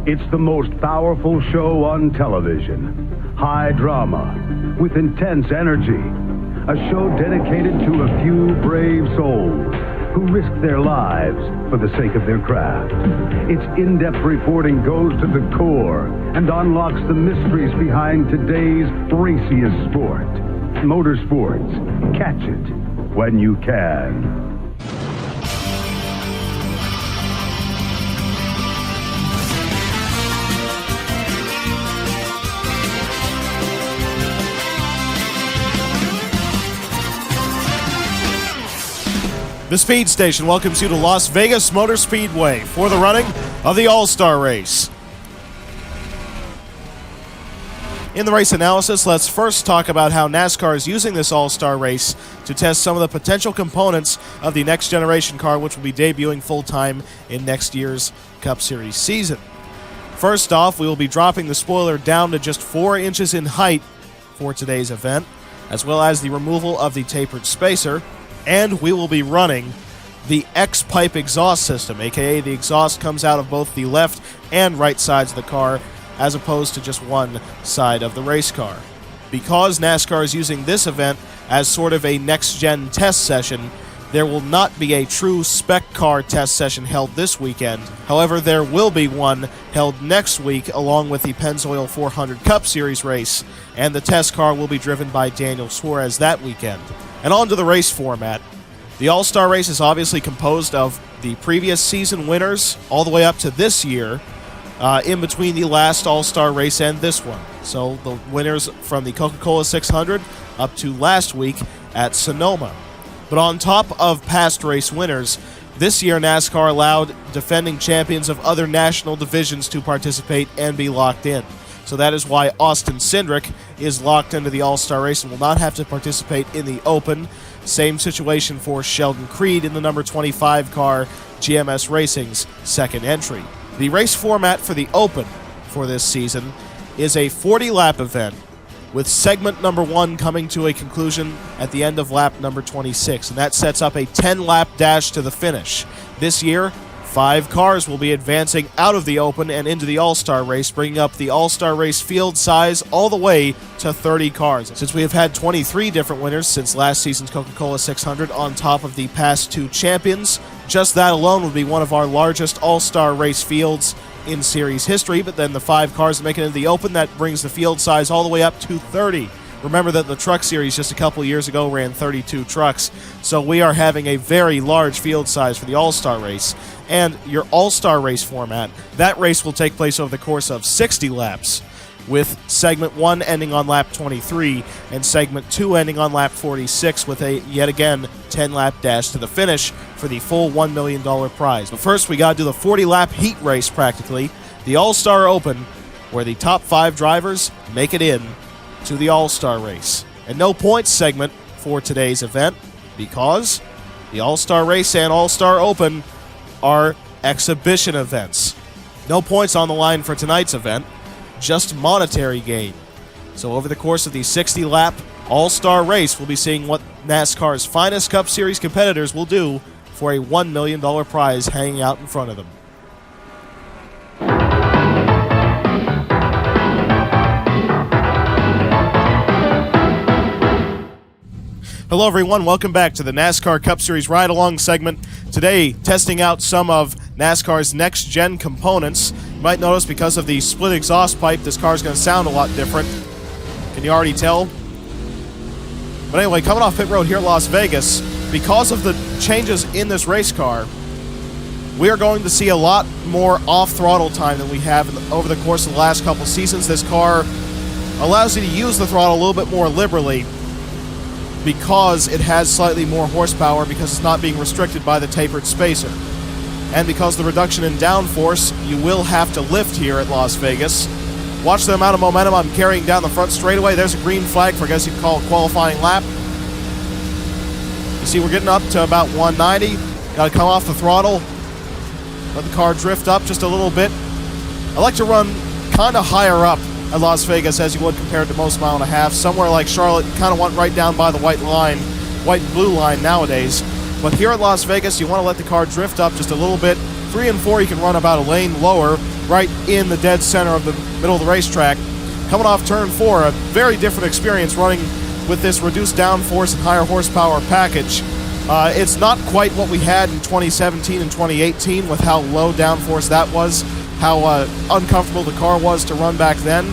It's the most powerful show on television. High drama with intense energy. A show dedicated to a few brave souls who risk their lives for the sake of their craft. Its in-depth reporting goes to the core and unlocks the mysteries behind today's raciest sport. Motorsports. Catch it when you can. The Speed Station welcomes you to Las Vegas Motor Speedway for the running of the All-Star Race. In the race analysis, let's first talk about how NASCAR is using this All-Star Race to test some of the potential components of the next generation car, which will be debuting full-time in next year's Cup Series season. First off, we will be dropping the spoiler down to just 4 inches in height for today's event, as well as the removal of the tapered spacer. And we will be running the X-pipe exhaust system, aka the exhaust comes out of both the left and right sides of the car, as opposed to just one side of the race car. Because NASCAR is using this event as sort of a next-gen test session, there will not be a true spec car test session held this weekend. However, there will be one held next week along with the Pennzoil 400 Cup Series race, and the test car will be driven by Daniel Suarez that weekend. And on to the race format. The All-Star Race is obviously composed of the previous season winners all the way up to this year, in between the last All-Star Race and this one. So the winners from the Coca-Cola 600 up to last week at Sonoma. But on top of past race winners, this year NASCAR allowed defending champions of other national divisions to participate and be locked in. So that is why Austin Cindric is locked into the All-Star Race and will not have to participate in the Open. Same situation for Sheldon Creed in the number 25 car, GMS Racing's second entry. The race format for the Open for this season is a 40-lap event, with segment number 1 coming to a conclusion at the end of lap number 26, and that sets up a 10-lap dash to the finish. This year, 5 cars will be advancing out of the Open and into the All-Star Race, bringing up the All-Star Race field size all the way to 30 cars. Since we have had 23 different winners since last season's Coca-Cola 600 on top of the past 2 champions, just that alone would be one of our largest All-Star Race fields in series history. But then the 5 cars that make it into the Open, that brings the field size all the way up to 30. Remember that the Truck Series just a couple years ago ran 32 trucks, so we are having a very large field size for the All-Star Race. And your All-Star Race format, that race will take place over the course of 60 laps, with segment 1 ending on lap 23 and segment 2 ending on lap 46, with a, yet again, 10-lap dash to the finish for the full $1 million prize. But first, we got to do the 40-lap heat race, practically, the All-Star Open, where the top 5 drivers make it in to the All-Star Race. And no points segment for today's event, because the All-Star Race and All-Star Open are exhibition events. No points on the line for tonight's event, just monetary gain. So over the course of the 60-lap All-Star Race, we'll be seeing what NASCAR's finest Cup Series competitors will do for a $1 million prize hanging out in front of them. Hello everyone, welcome back to the NASCAR Cup Series Ride-Along segment. Today, testing out some of NASCAR's next-gen components. You might notice because of the split exhaust pipe, this car is going to sound a lot different. Can you already tell? But anyway, coming off pit road here at Las Vegas, because of the changes in this race car, we are going to see a lot more off-throttle time than we have over the course of the last couple seasons. This car allows you to use the throttle a little bit more liberally, because it has slightly more horsepower, because it's not being restricted by the tapered spacer. And because the reduction in downforce, you will have to lift here at Las Vegas. Watch the amount of momentum I'm carrying down the front straightaway. There's a green flag for, I guess you could call it, qualifying lap. You see we're getting up to about 190. Got to come off the throttle. Let the car drift up just a little bit. I like to run kind of higher up at Las Vegas as you would compared to most mile and a half. Somewhere like Charlotte, you kind of want right down by the white and blue line nowadays. But here at Las Vegas, you want to let the car drift up just a little bit. 3 and 4, you can run about a lane lower, right in the dead center of the middle of the racetrack. Coming off turn 4, a very different experience running with this reduced downforce and higher horsepower package. It's not quite what we had in 2017 and 2018 with how low downforce that was, how uncomfortable the car was to run back then.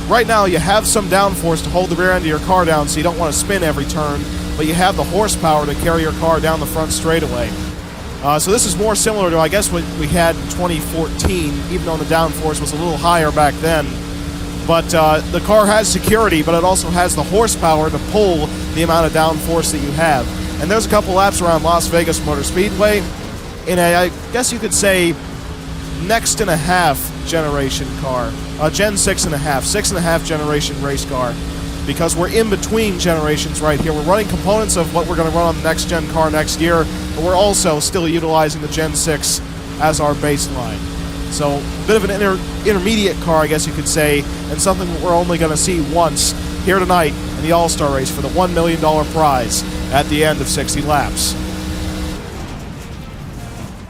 Right now you have some downforce to hold the rear end of your car down so you don't want to spin every turn, but you have the horsepower to carry your car down the front straightaway. So this is more similar to, I guess, what we had in 2014, even though the downforce was a little higher back then. But the car has security, but it also has the horsepower to pull the amount of downforce that you have. And there's a couple laps around Las Vegas Motor Speedway in a, I guess you could say, next and a half generation car. Gen 6.5, 6.5 generation race car. Because we're in between generations right here. We're running components of what we're going to run on the next gen car next year, but we're also still utilizing the Gen 6 as our baseline. So a bit of an intermediate car, I guess you could say, and something that we're only going to see once here tonight in the All-Star race for the $1 million prize at the end of 60 laps.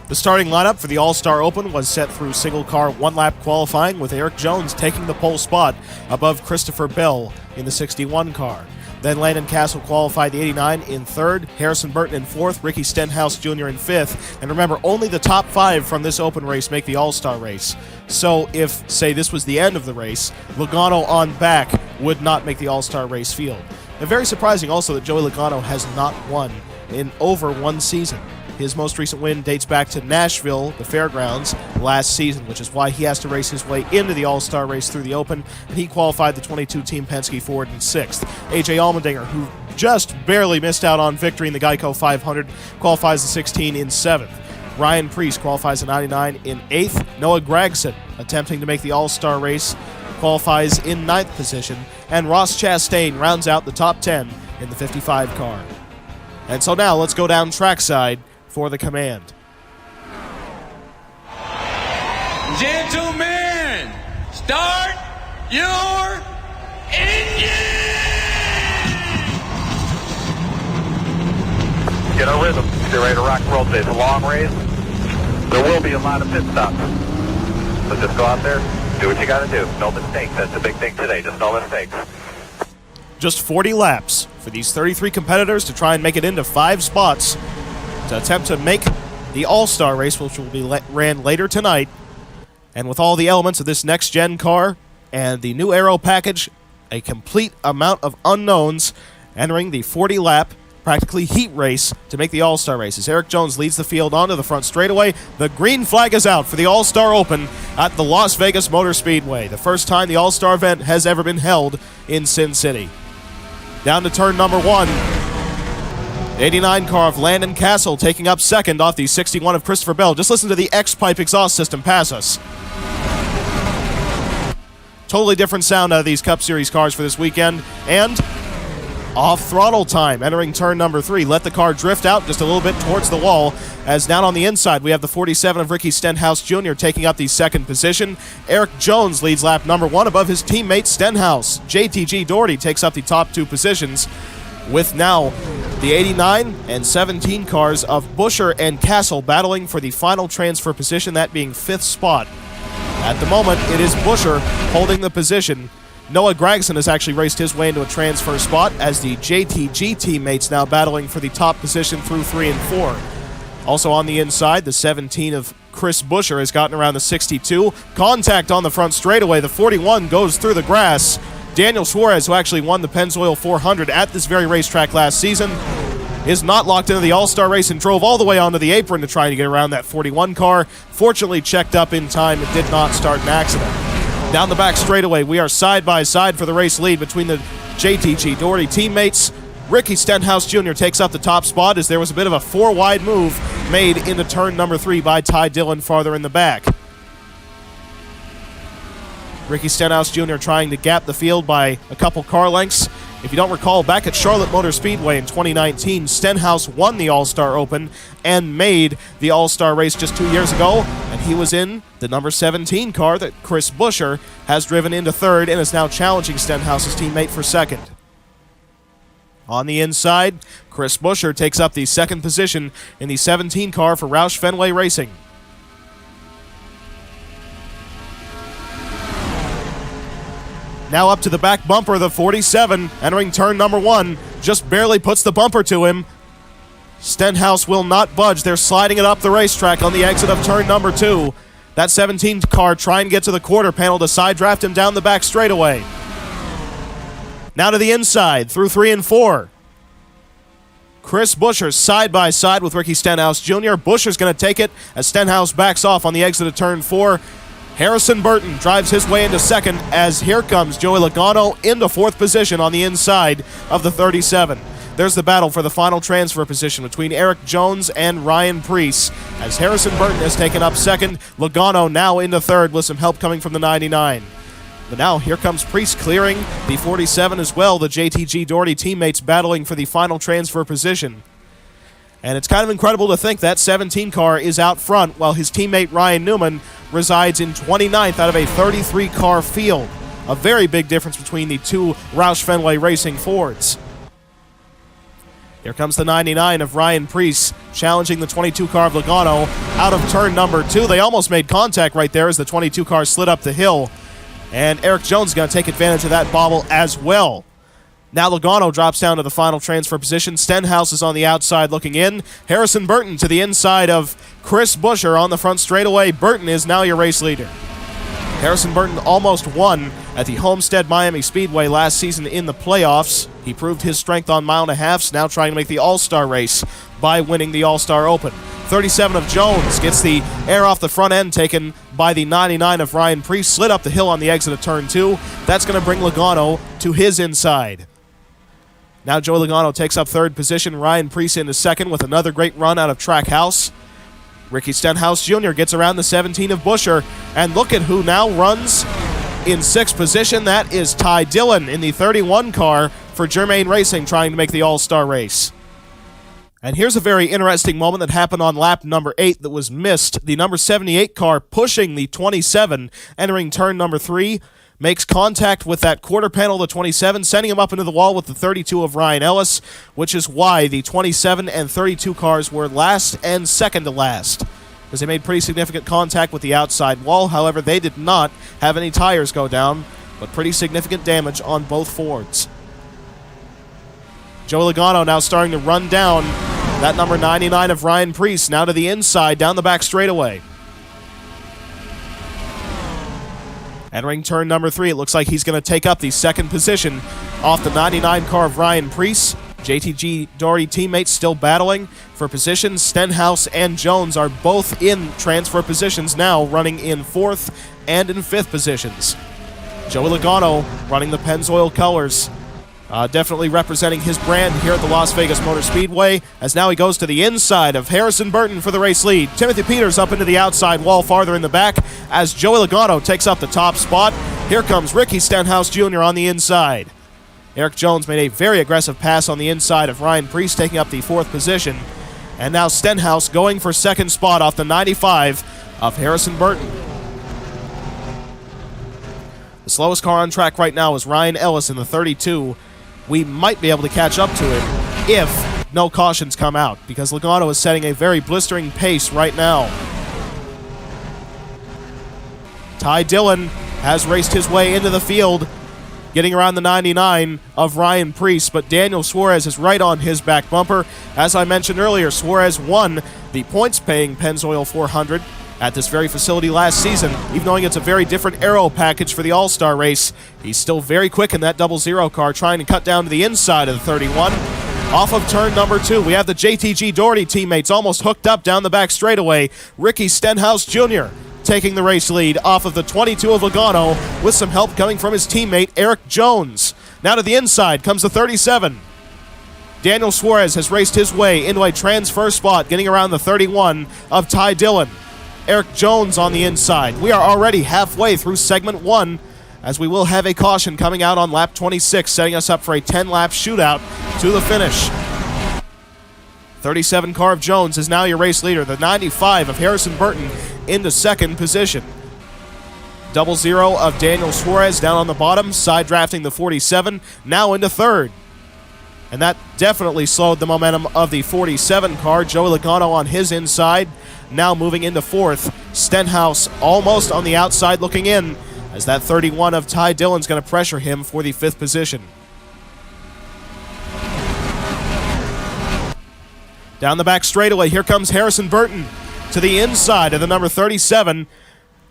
The starting lineup for the All-Star Open was set through single-car one-lap qualifying, with Erik Jones taking the pole spot above Christopher Bell in the 61 car. Then Landon Castle qualified the 89 in third, Harrison Burton in fourth, Ricky Stenhouse Jr. in fifth. And remember, only the top 5 from this open race make the All-Star race. So if, say, this was the end of the race, Logano on back would not make the All-Star race field. And very surprising also that Joey Logano has not won in over one season. His most recent win dates back to Nashville, the fairgrounds, last season, which is why he has to race his way into the All-Star race through the Open, and he qualified the 22 Team Penske Ford in sixth. A.J. Allmendinger, who just barely missed out on victory in the Geico 500, qualifies the 16 in seventh. Ryan Preece qualifies the 99 in eighth. Noah Gragson, attempting to make the All-Star race, qualifies in ninth position, and Ross Chastain rounds out the top 10 in the 55 car. And so now let's go down trackside for the command. Gentlemen, start your engine! Get a rhythm. Get ready to rock and roll today. It's a long race. There will be a lot of pit stops. So just go out there, do what you got to do. No mistakes. That's the big thing today. Just no mistakes. Just 40 laps for these 33 competitors to try and make it into 5 spots to attempt to make the All-Star race, which will be ran later tonight. And with all the elements of this next-gen car and the new aero package, a complete amount of unknowns entering the 40-lap, practically heat race to make the All-Star race. As Erik Jones leads the field onto the front straightaway, the green flag is out for the All-Star Open at the Las Vegas Motor Speedway, the first time the All-Star event has ever been held in Sin City. Down to turn number 1. The 89 car of Landon Castle taking up second off the 61 of Christopher Bell. Just listen to the X-Pipe exhaust system pass us. Totally different sound out of these Cup Series cars for this weekend. And off-throttle time entering turn number 3. Let the car drift out just a little bit towards the wall, as down on the inside we have the 47 of Ricky Stenhouse Jr. taking up the second position. Erik Jones leads lap number 1 above his teammate Stenhouse. JTG Doherty takes up the top 2 positions, with now the 89 and 17 cars of Buescher and Castle battling for the final transfer position, that being 5th spot. At the moment, it is Buescher holding the position. Noah Gragson has actually raced his way into a transfer spot, as the JTG teammates now battling for the top position through 3 and 4. Also on the inside, the 17 of Chris Buescher has gotten around the 62. Contact on the front straightaway. The 41 goes through the grass. Daniel Suarez, who actually won the Pennzoil 400 at this very racetrack last season, is not locked into the All-Star race and drove all the way onto the apron to try to get around that 41 car. Fortunately checked up in time and did not start an accident. Down the back straightaway, we are side by side for the race lead between the JTG Doherty teammates. Ricky Stenhouse Jr. takes up the top spot, as there was a bit of a 4-wide move made into turn number 3 by Ty Dillon farther in the back. Ricky Stenhouse Jr. trying to gap the field by a couple car lengths. If you don't recall, back at Charlotte Motor Speedway in 2019, Stenhouse won the All-Star Open and made the All-Star race just 2 years ago, and he was in the number 17 car that Chris Buescher has driven into 3rd and is now challenging Stenhouse's teammate for 2nd. On the inside, Chris Buescher takes up the 2nd position in the 17 car for Roush Fenway Racing. Now up to the back bumper, the 47, entering turn number 1, just barely puts the bumper to him. Stenhouse will not budge. They're sliding it up the racetrack on the exit of turn number 2. That 17 car trying to get to the quarter panel to side draft him down the back straightaway. Now to the inside, through 3 and 4. Chris Buescher side by side with Ricky Stenhouse Jr. Buescher's going to take it as Stenhouse backs off on the exit of turn 4. Harrison Burton drives his way into second as here comes Joey Logano into 4th position on the inside of the 37. There's the battle for the final transfer position between Eric Jones and Ryan Preece as Harrison Burton has taken up 2nd. Logano now into 3rd with some help coming from the 99. But now here comes Preece clearing the 47 as well. The JTG Doherty teammates battling for the final transfer position. And it's kind of incredible to think that 17 car is out front while his teammate Ryan Newman resides in 29th out of a 33-car field. A very big difference between the two Roush Fenway Racing Fords. Here comes the 99 of Ryan Preece challenging the 22 car of Logano out of turn number 2. They almost made contact right there as the 22 car slid up the hill. And Eric Jones is going to take advantage of that bobble as well. Now Logano drops down to the final transfer position. Stenhouse is on the outside looking in. Harrison Burton to the inside of Chris Buescher on the front straightaway. Burton is now your race leader. Harrison Burton almost won at the Homestead Miami Speedway last season in the playoffs. He proved his strength on mile and a halfs, now trying to make the All-Star race by winning the All-Star Open. 37 of Jones gets the air off the front end taken by the 99 of Ryan Preece, slid up the hill on the exit of turn 2. That's going to bring Logano to his inside. Now Joey Logano takes up 3rd position, Ryan Preece into 2nd with another great run out of Trackhouse. Ricky Stenhouse Jr. gets around the 17 of Buescher, and look at who now runs in 6th position. That is Ty Dillon in the 31 car for Germain Racing trying to make the All-Star race. And here's a very interesting moment that happened on lap number 8 that was missed. The number 78 car pushing the 27, entering turn number 3, makes contact with that quarter panel of the 27, sending him up into the wall with the 32 of Ryan Ellis, which is why the 27 and 32 cars were last and 2nd to last, because they made pretty significant contact with the outside wall. However, they did not have any tires go down, but pretty significant damage on both Fords. Joey Logano now starting to run down that number 99 of Ryan Preece, now to the inside, down the back straightaway. Entering turn number 3, it looks like he's going to take up the 2nd position off the 99 car of Ryan Preece. JTG Doherty teammates still battling for positions. Stenhouse and Jones are both in transfer positions now, running in 4th and in 5th positions. Joey Logano running the Pennzoil colors. Definitely representing his brand here at the Las Vegas Motor Speedway, as now he goes to the inside of Harrison Burton for the race lead. Timothy Peters up into the outside wall farther in the back as Joey Logano takes up the top spot. Here comes Ricky Stenhouse Jr. on the inside. Eric Jones made a very aggressive pass on the inside of Ryan Preece, taking up the 4th position. And now Stenhouse going for 2nd spot off the 95 of Harrison Burton. The slowest car on track right now is Ryan Ellis in the 32. We might be able to catch up to him if no cautions come out, because Logano is setting a very blistering pace right now. Ty Dillon has raced his way into the field, getting around the 99 of Ryan Preece, but Daniel Suarez is right on his back bumper. As I mentioned earlier, Suarez won the points-paying Pennzoil 400 at this very facility last season. Even though it's a very different aero package for the All-Star race, he's still very quick in that 00 car, trying to cut down to the inside of the 31. Off of turn number 2, we have the JTG Doherty teammates almost hooked up down the back straightaway. Ricky Stenhouse Jr. taking the race lead off of the 22 of Logano with some help coming from his teammate Eric Jones. Now to the inside comes the 37. Daniel Suarez has raced his way into a transfer spot, getting around the 31 of Ty Dillon. Eric Jones on the inside. We are already halfway through segment 1, as we will have a caution coming out on lap 26, setting us up for a 10-lap shootout to the finish. 37 car of Jones is now your race leader. The 95 of Harrison Burton into 2nd position. 00 of Daniel Suarez down on the bottom, side drafting the 47, now into 3rd. And that definitely slowed the momentum of the 47 car. Joey Logano on his inside, now moving into 4th. Stenhouse almost on the outside looking in as that 31 of Ty Dillon's going to pressure him for the 5th position. Down the back straightaway, here comes Harrison Burton to the inside of the number 37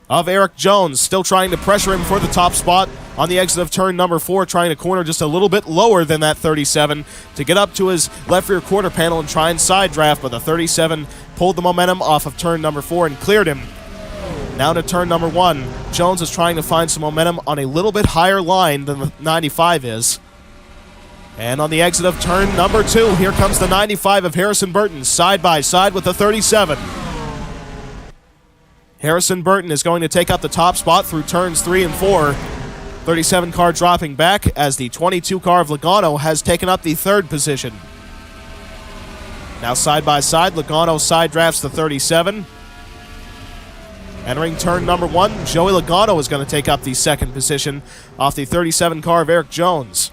of Eric Jones, still trying to pressure him for the top spot on the exit of turn number 4, trying to corner just a little bit lower than that 37 to get up to his left rear quarter panel and try and side draft, but the 37 pulled the momentum off of turn number 4 and cleared him. Now to turn number 1, Jones is trying to find some momentum on a little bit higher line than the 95 is. And on the exit of turn number 2, here comes the 95 of Harrison Burton, side by side with the 37. Harrison Burton is going to take up the top spot through turns 3 and 4. 37 car dropping back as the 22 car of Logano has taken up the 3rd position. Now side by side, Logano side drafts the 37. Entering turn number 1, Joey Logano is going to take up the 2nd position off the 37 car of Eric Jones.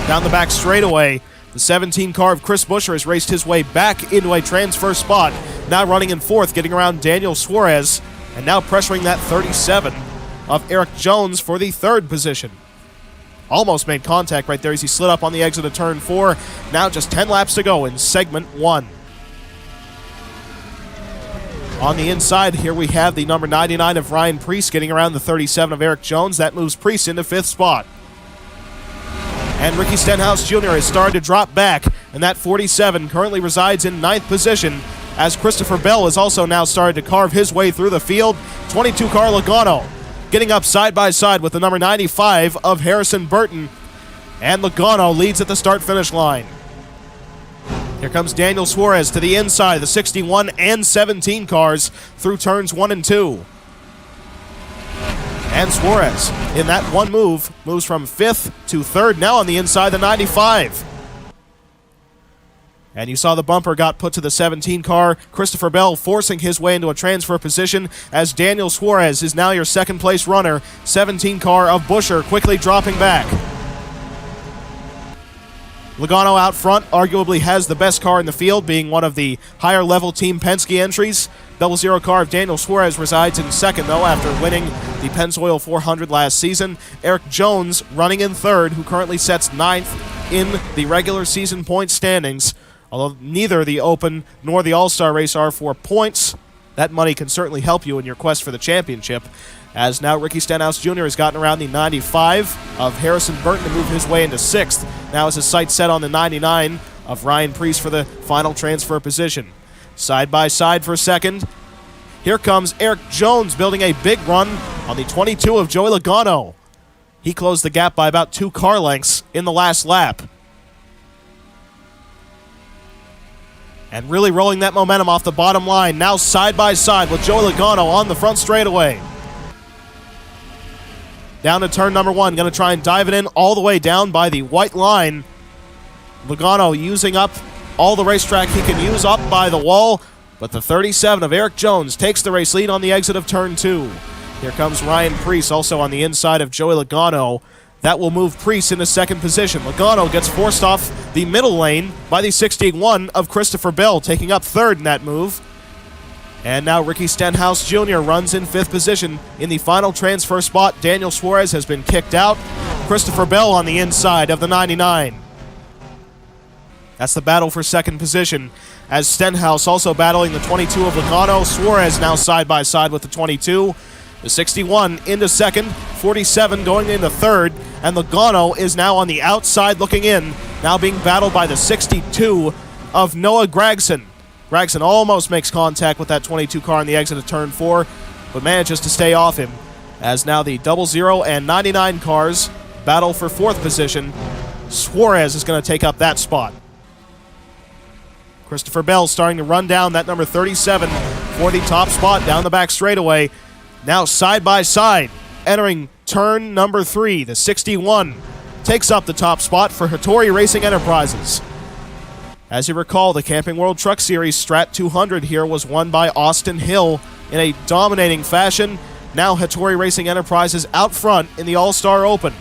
Down the back straightaway, the 17 car of Chris Buescher has raced his way back into a transfer spot, now running in 4th, getting around Daniel Suarez, and now pressuring that 37 of Eric Jones for the 3rd position. Almost made contact right there as he slid up on the exit of turn 4. Now just 10 laps to go in segment 1. On the inside, here we have the number 99 of Ryan Preece getting around the 37 of Eric Jones. That moves Preece into 5th spot. And Ricky Stenhouse Jr. has started to drop back, and that 47 currently resides in 9th position, as Christopher Bell has also now started to carve his way through the field. 22 car Logano getting up side by side with the number 95 of Harrison Burton, and Logano leads at the start-finish line. Here comes Daniel Suarez to the inside, the 61 and 17 cars through turns 1 and 2. And Suarez, in that one move, moves from 5th to 3rd, now on the inside, the 95. And you saw the bumper got put to the 17 car. Christopher Bell forcing his way into a transfer position as Daniel Suarez is now your 2nd place runner. 17 car of Buescher quickly dropping back. Logano out front arguably has the best car in the field, being one of the higher level Team Penske entries. 00 car of Daniel Suarez resides in 2nd, though, after winning the Pennzoil 400 last season. Eric Jones running in 3rd, who currently sets 9th in the regular season point standings. Although neither the Open nor the All-Star race are for points, that money can certainly help you in your quest for the championship, as now Ricky Stenhouse Jr. has gotten around the 95 of Harrison Burton to move his way into 6th. Now is his sights set on the 99 of Ryan Preece for the final transfer position. Side by side for 2nd. Here comes Eric Jones building a big run on the 22 of Joey Logano. He closed the gap by about 2 car lengths in the last lap. And really rolling that momentum off the bottom line. Now side by side with Joey Logano on the front straightaway. Down to turn number 1. Going to try and dive it in all the way down by the white line. Logano using up all the racetrack he can use up by the wall. But the 37 of Eric Jones takes the race lead on the exit of turn 2. Here comes Ryan Preece also on the inside of Joey Logano. That will move Preece into 2nd position. Logano gets forced off the middle lane by the 61 of Christopher Bell, taking up 3rd in that move. And now Ricky Stenhouse Jr. runs in 5th position. In the final transfer spot, Daniel Suarez has been kicked out. Christopher Bell on the inside of the 99. That's the battle for 2nd position, as Stenhouse also battling the 22 of Logano. Suarez now side by side with the 22. The 61 into 2nd, 47 going into 3rd, and Logano is now on the outside looking in, now being battled by the 62 of Noah Gragson. Gragson almost makes contact with that 22 car on the exit of turn 4, but manages to stay off him, as now the 00 and 99 cars battle for 4th position. Suarez is going to take up that spot. Christopher Bell starting to run down that number 37 for the top spot down the back straightaway. Now side by side, entering turn number 3, the 61 takes up the top spot for Hattori Racing Enterprises. As you recall, the Camping World Truck Series Strat 200 here was won by Austin Hill in a dominating fashion. Now Hattori Racing Enterprises out front in the All-Star Open,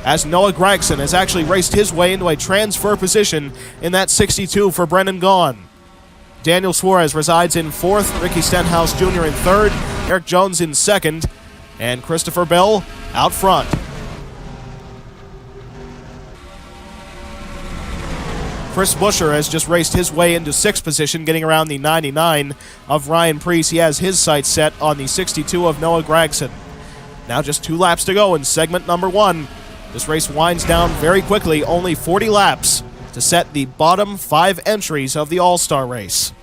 as Noah Gragson has actually raced his way into a transfer position in that 62 for Brendan Gaughan. Daniel Suarez resides in 4th, Ricky Stenhouse Jr. in 3rd, Eric Jones in second, and Christopher Bell out front. Chris Buescher has just raced his way into 6th position, getting around the 99 of Ryan Preece. He has his sights set on the 62 of Noah Gragson. Now just 2 laps to go in segment number 1. This race winds down very quickly, only 40 laps to set the bottom 5 entries of the All-Star race.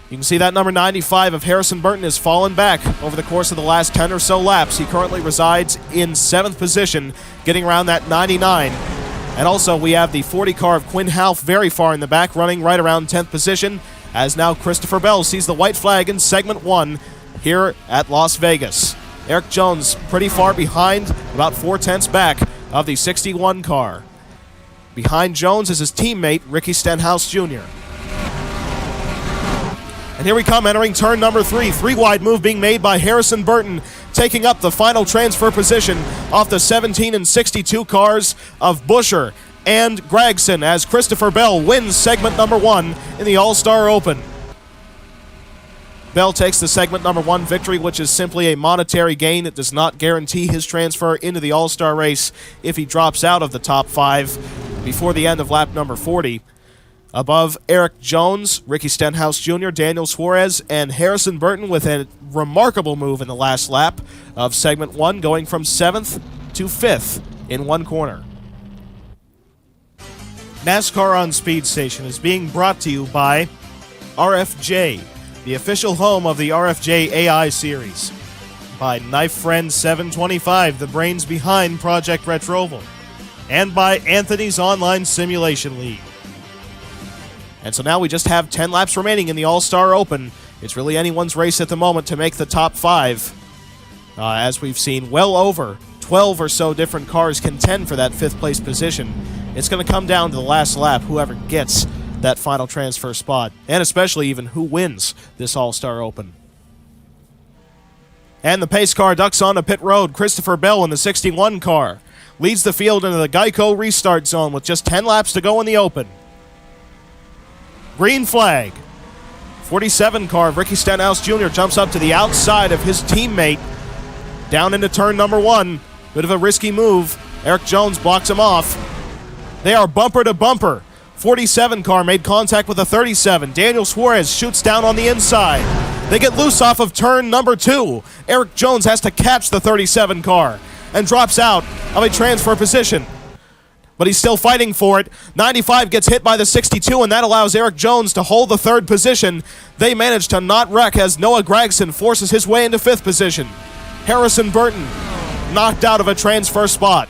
You can see that number 95 of Harrison Burton has fallen back over the course of the last 10 or so laps. He currently resides in 7th position, getting around that 99. And also we have the 40 car of Quinn Half very far in the back, running right around 10th position, as now Christopher Bell sees the white flag in segment 1 here at Las Vegas. Eric Jones pretty far behind, about 4/10 back of the 61 car. Behind Jones is his teammate, Ricky Stenhouse Jr. And here we come, entering turn number 3. 3-wide move being made by Harrison Burton, taking up the final transfer position off the 17 and 62 cars of Buescher and Gragson, as Christopher Bell wins segment number 1 in the All-Star Open. Bell takes the segment number 1 victory, which is simply a monetary gain. It does not guarantee his transfer into the All-Star race if he drops out of the top 5 before the end of lap number 40. Above Eric Jones, Ricky Stenhouse Jr., Daniel Suarez, and Harrison Burton with a remarkable move in the last lap of segment 1, going from 7th to 5th in one corner. NASCAR on Speed Station is being brought to you by RFJ, the official home of the RFJ AI series, by Knife Friend 725, the brains behind Project Retroval, and by Anthony's Online Simulation League. And so now we just have 10 laps remaining in the All-Star Open. It's really anyone's race at the moment to make the top 5. As we've seen, well over 12 or so different cars contend for that 5th place position. It's going to come down to the last lap, whoever gets that final transfer spot, and especially even who wins this All-Star Open. And the pace car ducks onto pit road. Christopher Bell in the 61 car leads the field into the Geico restart zone with just 10 laps to go in the Open. Green flag. 47 car of Ricky Stenhouse Jr. jumps up to the outside of his teammate down into turn number 1. Bit of a risky move. Eric Jones blocks him off. They are bumper to bumper. 47 car made contact with a 37. Daniel Suarez shoots down on the inside. They get loose off of turn number 2. Eric Jones has to catch the 37 car and drops out of a transfer position. But he's still fighting for it. 95 gets hit by the 62, and that allows Eric Jones to hold the 3rd position. They manage to not wreck as Noah Gragson forces his way into 5th position. Harrison Burton knocked out of a transfer spot,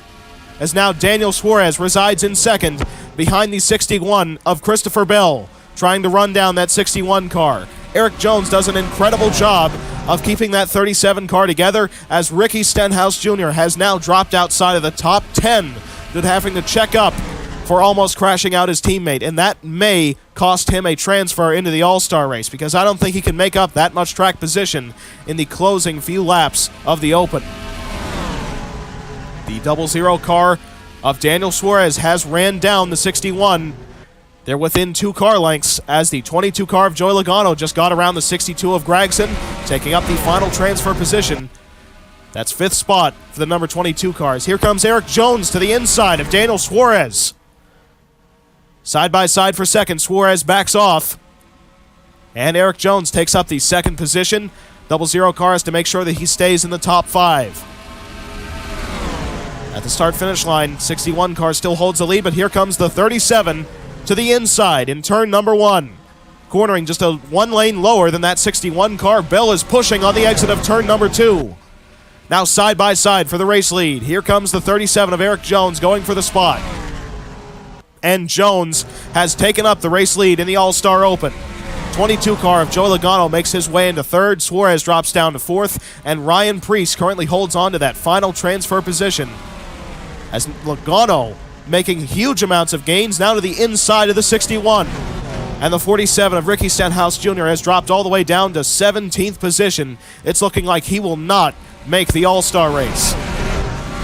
as now Daniel Suarez resides in 2nd behind the 61 of Christopher Bell, trying to run down that 61 car. Eric Jones does an incredible job of keeping that 37 car together, as Ricky Stenhouse Jr. has now dropped outside of the top 10, having to check up for almost crashing out his teammate, and that may cost him a transfer into the All-Star race, because I don't think he can make up that much track position in the closing few laps of the Open. The 00 car of Daniel Suarez has ran down the 61. They're within 2 car lengths, as the 22 car of Joey Logano just got around the 62 of Gragson, taking up the final transfer position. That's 5th spot for the number 22 cars. Here comes Eric Jones to the inside of Daniel Suarez. Side by side for 2nd, Suarez backs off. And Eric Jones takes up the 2nd position. 00 car has to make sure that he stays in the top 5. At the start-finish line, 61 car still holds the lead, but here comes the 37 to the inside in turn number 1. Cornering just a 1 lane lower than that 61 car. Bell is pushing on the exit of turn number 2. Now side by side for the race lead. Here comes the 37 of Eric Jones going for the spot. And Jones has taken up the race lead in the All-Star Open. 22 car of Joey Logano makes his way into 3rd. Suarez drops down to 4th. And Ryan Preece currently holds on to that final transfer position, as Logano making huge amounts of gains now to the inside of the 61. And the 47 of Ricky Stenhouse Jr. has dropped all the way down to 17th position. It's looking like he will not make the All-Star race.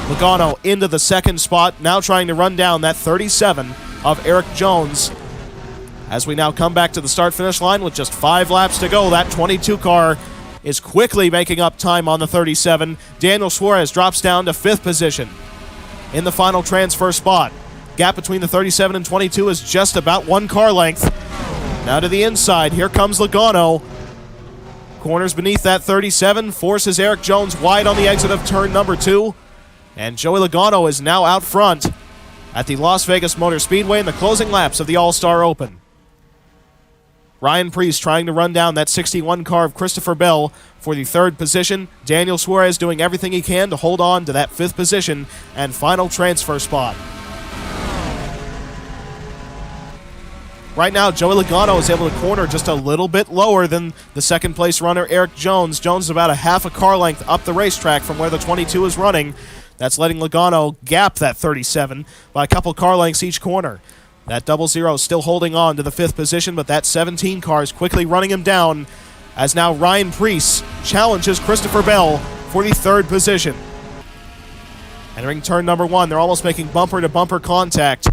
Logano into the 2nd spot, now trying to run down that 37 of Eric Jones, As we now come back to the start-finish line with just 5 laps to go, that 22 car is quickly making up time on the 37. Daniel Suarez drops down to 5th position in the final transfer spot. Gap between the 37 and 22 is just about 1 car length. Now to the inside, here comes Logano. Corners beneath that 37, forces Eric Jones wide on the exit of turn number 2. And Joey Logano is now out front at the Las Vegas Motor Speedway in the closing laps of the All-Star Open. Ryan Preece trying to run down that 61 car of Christopher Bell for the 3rd position. Daniel Suarez doing everything he can to hold on to that 5th position and final transfer spot. Right now, Joey Logano is able to corner just a little bit lower than the 2nd place runner, Eric Jones. Jones is about a half a car length up the racetrack from where the 22 is running. That's letting Logano gap that 37 by a couple car lengths each corner. That 00 still holding on to the 5th position, but that 17 car is quickly running him down as now Ryan Preece challenges Christopher Bell for the 3rd position. Entering turn number 1, they're almost making bumper-to-bumper contact.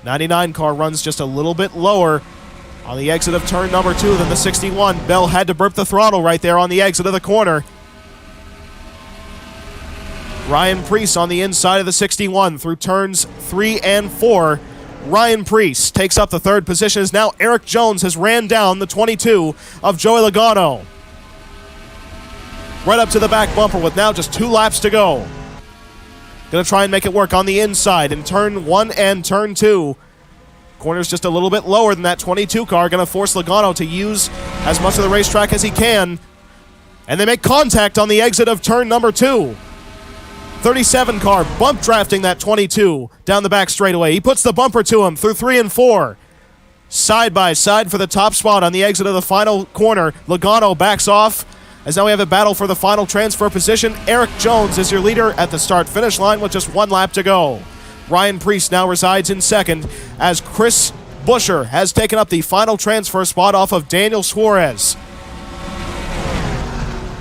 99 car runs just a little bit lower on the exit of turn number 2 than the 61. Bell had to burp the throttle right there on the exit of the corner. Ryan Preece on the inside of the 61 through turns 3 and 4. Ryan Preece takes up the 3rd position as now Eric Jones has ran down the 22 of Joey Logano. Right up to the back bumper with now just 2 laps to go. Going to try and make it work on the inside in turn 1 and turn 2. Corner's just a little bit lower than that 22 car. Going to force Logano to use as much of the racetrack as he can. And they make contact on the exit of turn number 2. 37 car bump drafting that 22 down the back straightaway. He puts the bumper to him through 3 and 4. Side by side for the top spot on the exit of the final corner. Logano backs off as now we have a battle for the final transfer position. Eric Jones is your leader at the start-finish line with just 1 lap to go. Ryan Preece now resides in 2nd as Chris Buescher has taken up the final transfer spot off of Daniel Suarez.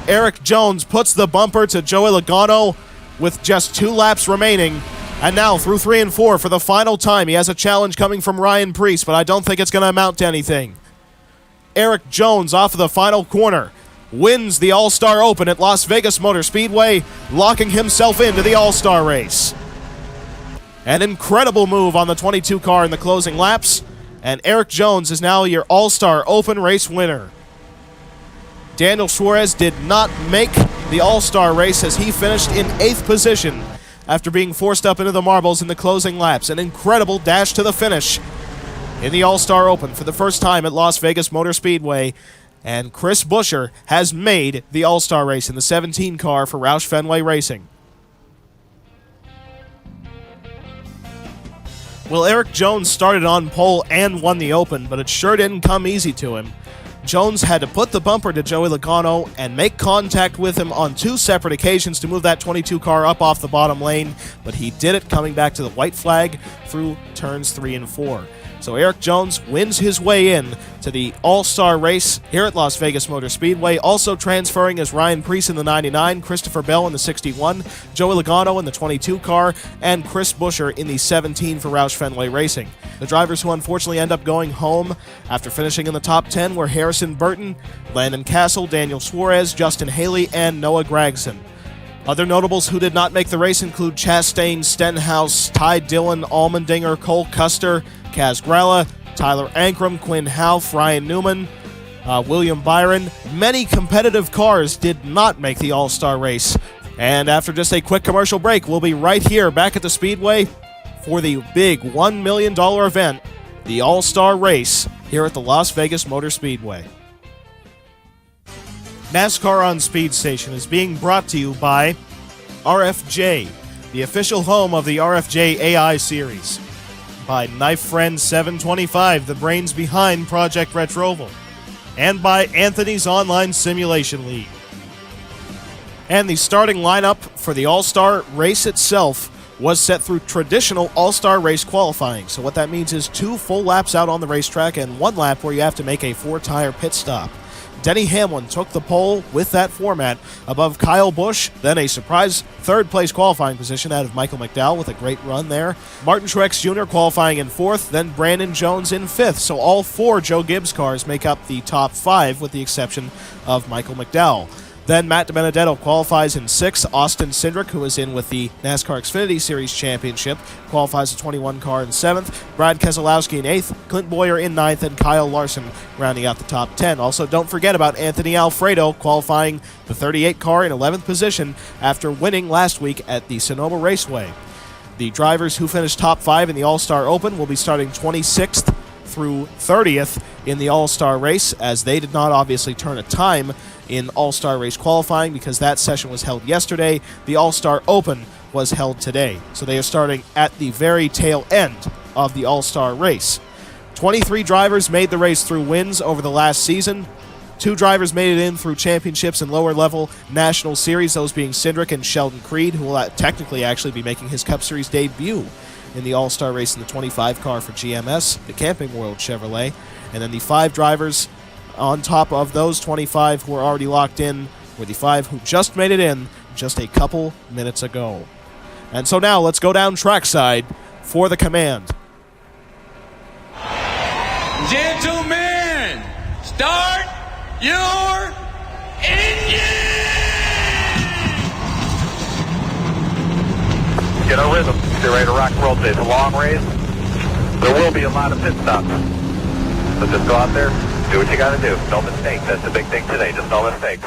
Eric Jones puts the bumper to Joey Logano with just 2 laps remaining. And now through 3 and 4 for the final time. He has a challenge coming from Ryan Preece, but I don't think it's going to amount to anything. Eric Jones off of the final corner wins the All-Star Open at Las Vegas Motor Speedway, locking himself into the All-Star race. An incredible move on the 22 car in the closing laps, and Eric Jones is now your All-Star Open race winner. Daniel Suarez did not make the All-Star race as he finished in 8th position after being forced up into the marbles in the closing laps. An incredible dash to the finish in the All-Star Open for the first time at Las Vegas Motor Speedway. And Chris Buescher has made the All-Star race in the 17 car for Roush Fenway Racing. Well, Eric Jones started on pole and won the Open, but it sure didn't come easy to him. Jones had to put the bumper to Joey Logano and make contact with him on 2 separate occasions to move that 22 car up off the bottom lane, but he did it coming back to the white flag through turns 3 and 4. So Eric Jones wins his way in to the All-Star race here at Las Vegas Motor Speedway. Also transferring is Ryan Preece in the 99, Christopher Bell in the 61, Joey Logano in the 22 car, and Chris Buescher in the 17 for Roush Fenway Racing. The drivers who unfortunately end up going home after finishing in the top 10 were Harrison Burton, Landon Castle, Daniel Suarez, Justin Haley, and Noah Gragson. Other notables who did not make the race include Chastain, Stenhouse, Ty Dillon, Allmendinger, Cole Custer, Kaz Gralla, Tyler Ankrum, Quinn Houff, Ryan Newman, William Byron. Many competitive cars did not make the All-Star race. And after just a quick commercial break, we'll be right here back at the Speedway for the big $1 million event, the All-Star race, here at the Las Vegas Motor Speedway. NASCAR on Speed Station is being brought to you by RFJ, the official home of the RFJ AI series. By Knife Friend 725, the brains behind Project Retroval. And by Anthony's Online Simulation League. And the starting lineup for the All-Star race itself was set through traditional All-Star race qualifying. So what that means is 2 full laps out on the racetrack and 1 lap where you have to make a 4-tire pit stop. Denny Hamlin took the pole with that format above Kyle Busch, then a surprise third-place qualifying position out of Michael McDowell with a great run there. Martin Truex Jr. qualifying in fourth, then Brandon Jones in fifth. So all four Joe Gibbs cars make up the top five with the exception of Michael McDowell. Then Matt DiBenedetto qualifies in sixth. Austin Cindric, who is in with the NASCAR Xfinity Series Championship, qualifies the 21 car in seventh. Brad Keselowski in eighth. Clint Boyer in ninth, and Kyle Larson rounding out the top 10. Also, don't forget about Anthony Alfredo qualifying the 38 car in 11th position after winning last week at the Sonoma Raceway. The drivers who finished top five in the All-Star Open will be starting 26th through 30th in the All-Star race, as they did not obviously turn a time in All-Star race qualifying because that session was held yesterday. The All-Star Open was held today. So they are starting at the very tail end of the All-Star race. 23 drivers made the race through wins over the last season. 2 drivers made it in through championships and lower-level National Series, those being Cindric and Sheldon Creed, who will technically actually be making his Cup Series debut in the All-Star race in the 25 car for GMS, the Camping World Chevrolet. And then the 5 drivers on top of those 25 who are already locked in were the 5 who just made it in just a couple minutes ago. And so now let's go down trackside for the command. Gentlemen, start your engine! Get a rhythm. Get ready to rock and roll today. It's a long race. There will be a lot of pit stops. So just go out there, do what you got to do. No mistakes. That's the big thing today. Just no mistakes.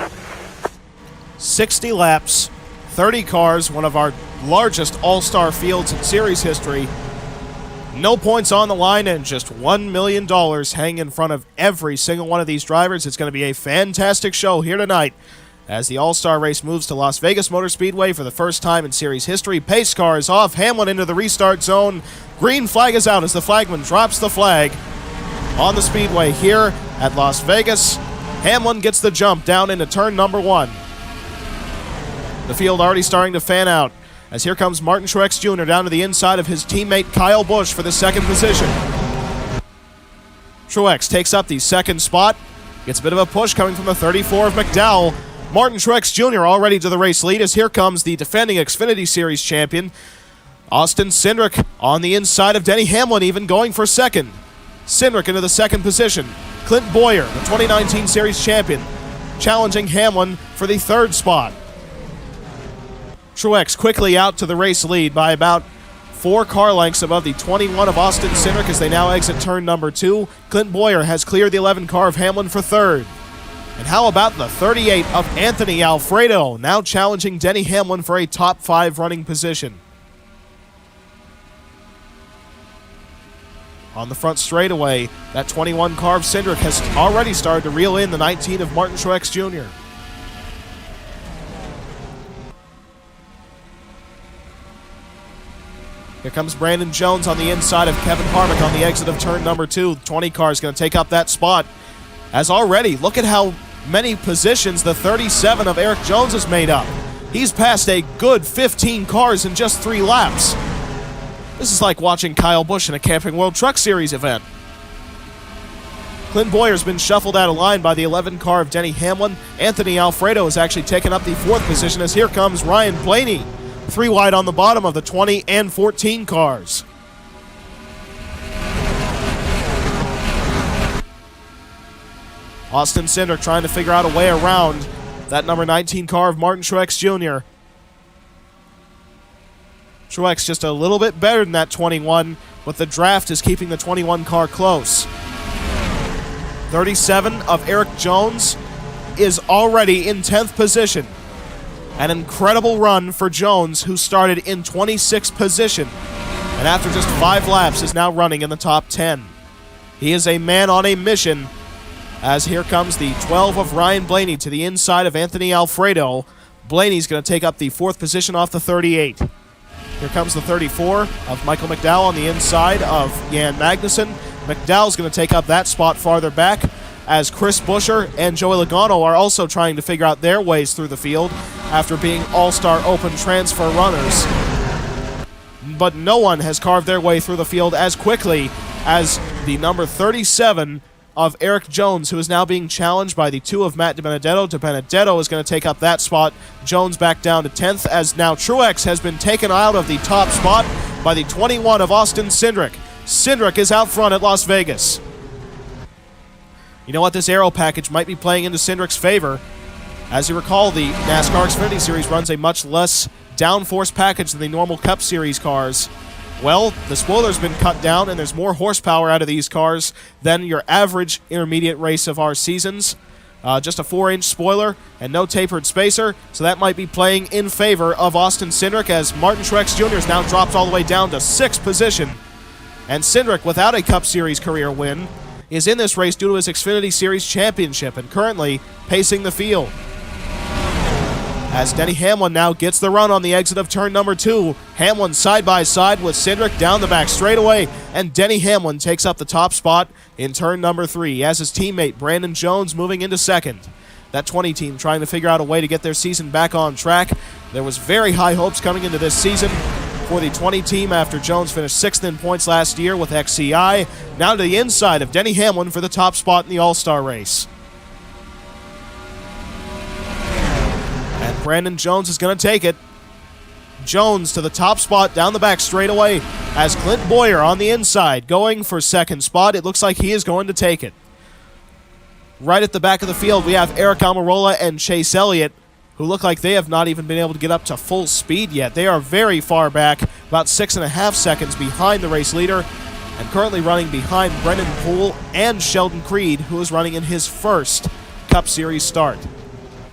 60 laps, 30 cars, one of our largest all-star fields in series history. No points on the line and just $1 million hanging in front of every single one of these drivers. It's going to be a fantastic show here tonight as the All-Star race moves to Las Vegas Motor Speedway for the first time in series history. Pace car is off. Hamlin into the restart zone. Green flag is out as the flagman drops the flag on the speedway here at Las Vegas. Hamlin gets the jump down into turn number 1. The field already starting to fan out as here comes Martin Truex Jr. down to the inside of his teammate Kyle Busch for the second position. Truex takes up the second spot. Gets a bit of a push coming from the 34 of McDowell. Martin Truex Jr. already to the race lead as here comes the defending Xfinity Series champion Austin Cindric on the inside of Denny Hamlin, even going for second. Cindric into the second position. Clint Boyer, the 2019 Series champion, challenging Hamlin for the third spot. Truex quickly out to the race lead by about 4 car lengths above the 21 of Austin Cindric as they now exit turn number 2. Clint Boyer has cleared the 11 car of Hamlin for third. And how about the 38 of Anthony Alfredo, now challenging Denny Hamlin for a top 5 running position. On the front straightaway, that 21 car of Cindric has already started to reel in the 19 of Martin Truex Jr. Here comes Brandon Jones on the inside of Kevin Harvick on the exit of turn number 2. The 20 car is going to take up that spot. As already, look at how many positions the 37 of Eric Jones has made up. He's passed a good 15 cars in just 3 laps. This is like watching Kyle Busch in a Camping World Truck Series event. Clint Boyer's been shuffled out of line by the 11 car of Denny Hamlin. Anthony Alfredo has actually taken up the 4th position as here comes Ryan Blaney. 3 wide on the bottom of the 20 and 14 cars. Austin Cindric trying to figure out a way around that number 19 car of Martin Truex Jr. Truex just a little bit better than that 21, but the draft is keeping the 21 car close. 37 of Eric Jones is already in 10th position. An incredible run for Jones, who started in 26th position, and after just 5 laps is now running in the top 10. He is a man on a mission, as here comes the 12 of Ryan Blaney to the inside of Anthony Alfredo. Blaney's going to take up the 4th position off the 38. Here comes the 34 of Michael McDowell on the inside of Jan Magnussen. McDowell's going to take up that spot farther back, as Chris Buescher and Joey Logano are also trying to figure out their ways through the field after being All-Star Open transfer runners. But no one has carved their way through the field as quickly as the number 37 of Eric Jones, who is now being challenged by the 2 of Matt DiBenedetto. DiBenedetto is going to take up that spot. Jones back down to 10th, as now Truex has been taken out of the top spot by the 21 of Austin Cindric. Cindric is out front at Las Vegas. You know what? This aero package might be playing into Cindric's favor. As you recall, the NASCAR Xfinity Series runs a much less downforce package than the normal Cup Series cars. Well, the spoiler's been cut down, and there's more horsepower out of these cars than your average intermediate race of our seasons. Just a 4-inch spoiler and no tapered spacer, so that might be playing in favor of Austin Cindric, as Martin Truex Jr. is now dropped all the way down to 6th position. And Cindric, without a Cup Series career win, is in this race due to his Xfinity Series championship and currently pacing the field. As Denny Hamlin now gets the run on the exit of turn number 2. Hamlin side by side with Cindric down the back straightaway, and Denny Hamlin takes up the top spot in turn number 3 as his teammate Brandon Jones moving into 2nd. That 20 team trying to figure out a way to get their season back on track. There was very high hopes coming into this season for the 20 team after Jones finished 6th in points last year with XCI. Now to the inside of Denny Hamlin for the top spot in the All-Star race. And Brandon Jones is going to take it. Jones to the top spot down the back straightaway as Clint Boyer on the inside going for 2nd spot. It looks like he is going to take it. Right at the back of the field, we have Eric Almirola and Chase Elliott, who look like they have not even been able to get up to full speed yet. They are very far back, about 6.5 seconds behind the race leader, and currently running behind Brendan Poole and Sheldon Creed, who is running in his first Cup Series start.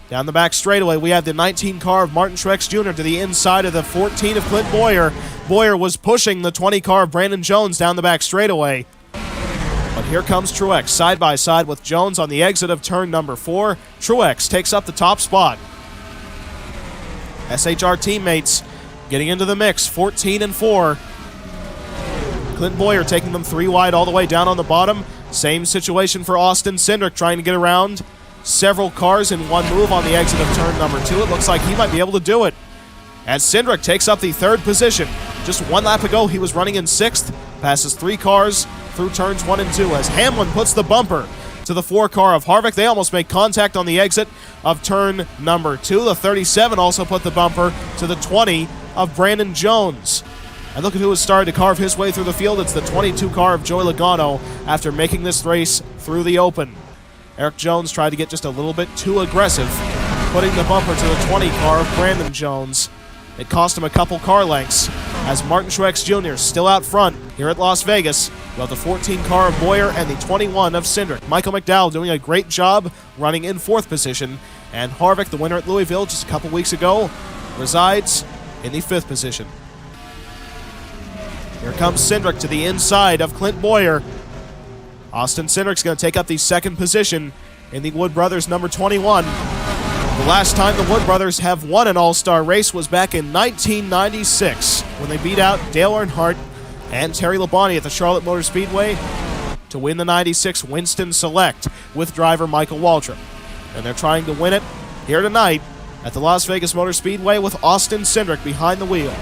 Down the back straightaway, we have the 19 car of Martin Truex Jr. to the inside of the 14 of Clint Boyer. Boyer was pushing the 20 car of Brandon Jones down the back straightaway. But here comes Truex side by side with Jones on the exit of turn number 4. Truex takes up the top spot. SHR teammates getting into the mix, 14 and 4. Clint Boyer taking them 3 wide all the way down on the bottom. Same situation for Austin Cindric trying to get around several cars in one move on the exit of turn number 2. It looks like he might be able to do it. As Cindric takes up the 3rd position. Just 1 lap ago, he was running in 6th. Passes 3 cars through turns 1 and 2 as Hamlin puts the bumper to the 4 car of Harvick. They almost make contact on the exit of turn number 2. The 37 also put the bumper to the 20 of Brandon Jones. And look at who has started to carve his way through the field. It's the 22 car of Joey Logano after making this race through the open. Eric Jones tried to get just a little bit too aggressive, putting the bumper to the 20 car of Brandon Jones. It cost him a couple car lengths, as Martin Truex Jr. still out front here at Las Vegas, while the 14 car of Boyer and the 21 of Cindric. Michael McDowell doing a great job running in 4th position, and Harvick, the winner at Louisville just a couple weeks ago, resides in the 5th position. Here comes Cindric to the inside of Clint Boyer. Austin Cindric's going to take up the 2nd position in the Wood Brothers number 21. The last time the Wood Brothers have won an All-Star race was back in 1996 when they beat out Dale Earnhardt and Terry Labonte at the Charlotte Motor Speedway to win the 96 Winston Select with driver Michael Waltrip. And they're trying to win it here tonight at the Las Vegas Motor Speedway with Austin Cindric behind the wheel.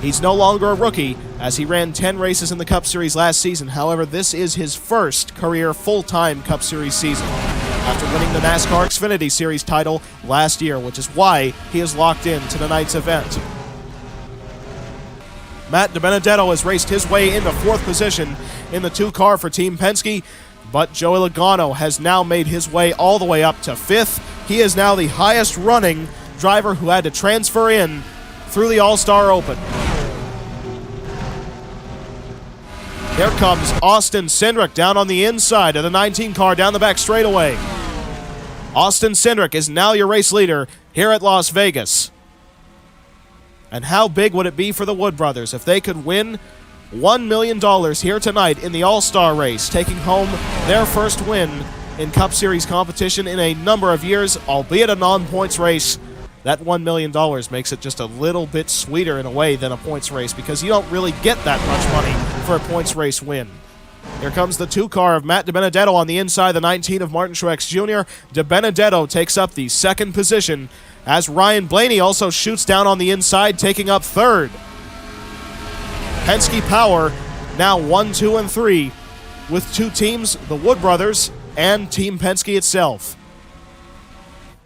He's no longer a rookie, as he ran 10 races in the Cup Series last season. However, this is his first career full-time Cup Series season after winning the NASCAR Xfinity Series title last year, which is why he is locked in to tonight's event. Matt DiBenedetto has raced his way into 4th position in the 2 car for Team Penske, but Joey Logano has now made his way all the way up to 5th. He is now the highest running driver who had to transfer in through the All-Star Open. Here comes Austin Cindric down on the inside of the 19 car down the back straightaway. Austin Cindric is now your race leader here at Las Vegas. And how big would it be for the Wood Brothers if they could win $1 million here tonight in the All-Star race, taking home their first win in Cup Series competition in a number of years, albeit a non-points race. That $1 million makes it just a little bit sweeter in a way than a points race, because you don't really get that much money for a points race win. Here comes the 2 car of Matt DiBenedetto on the inside, the 19 of Martin Truex Jr. DiBenedetto takes up the 2nd position, as Ryan Blaney also shoots down on the inside, taking up 3rd. Penske Power now 1, 2, and 3 with two teams, the Wood Brothers and Team Penske itself.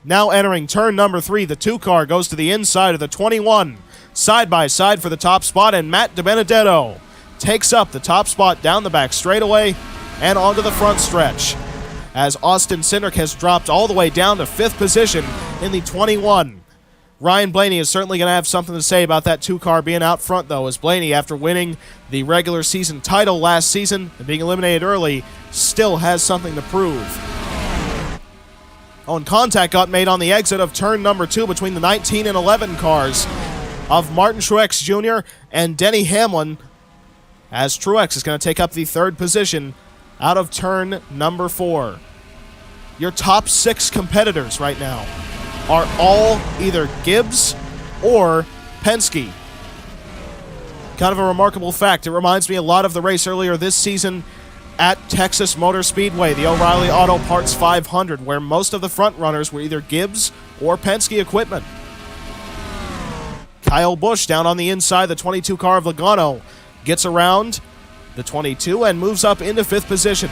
Now entering turn number 3, the 2 car goes to the inside of the 21. Side by side for the top spot, and Matt DiBenedetto takes up the top spot down the back straightaway and onto the front stretch, as Austin Cindric has dropped all the way down to 5th position in the 21. Ryan Blaney is certainly going to have something to say about that 2 car being out front, though, as Blaney, after winning the regular season title last season and being eliminated early, still has something to prove. And contact got made on the exit of turn number 2 between the 19 and 11 cars of Martin Truex Jr. and Denny Hamlin, as Truex is going to take up the 3rd position out of turn number 4. Your top 6 competitors right now are all either Gibbs or Penske. Kind of a remarkable fact. It reminds me a lot of the race earlier this season at Texas Motor Speedway, the O'Reilly Auto Parts 500, where most of the front runners were either Gibbs or Penske equipment. Kyle Busch down on the inside, the 22 car of Logano, gets around the 22 and moves up into 5th position.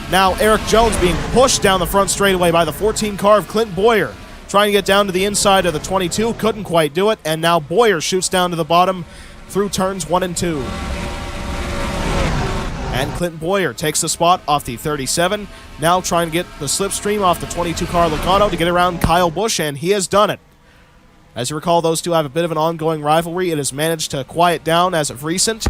Now Eric Jones being pushed down the front straightaway by the 14 car of Clint Bowyer, trying to get down to the inside of the 22, couldn't quite do it, and now Bowyer shoots down to the bottom through turns 1 and 2. And Clint Bowyer takes the spot off the 37, now trying to get the slipstream off the 22 car Logano to get around Kyle Busch, and he has done it. As you recall, those two have a bit of an ongoing rivalry. It has managed to quiet down as of recent,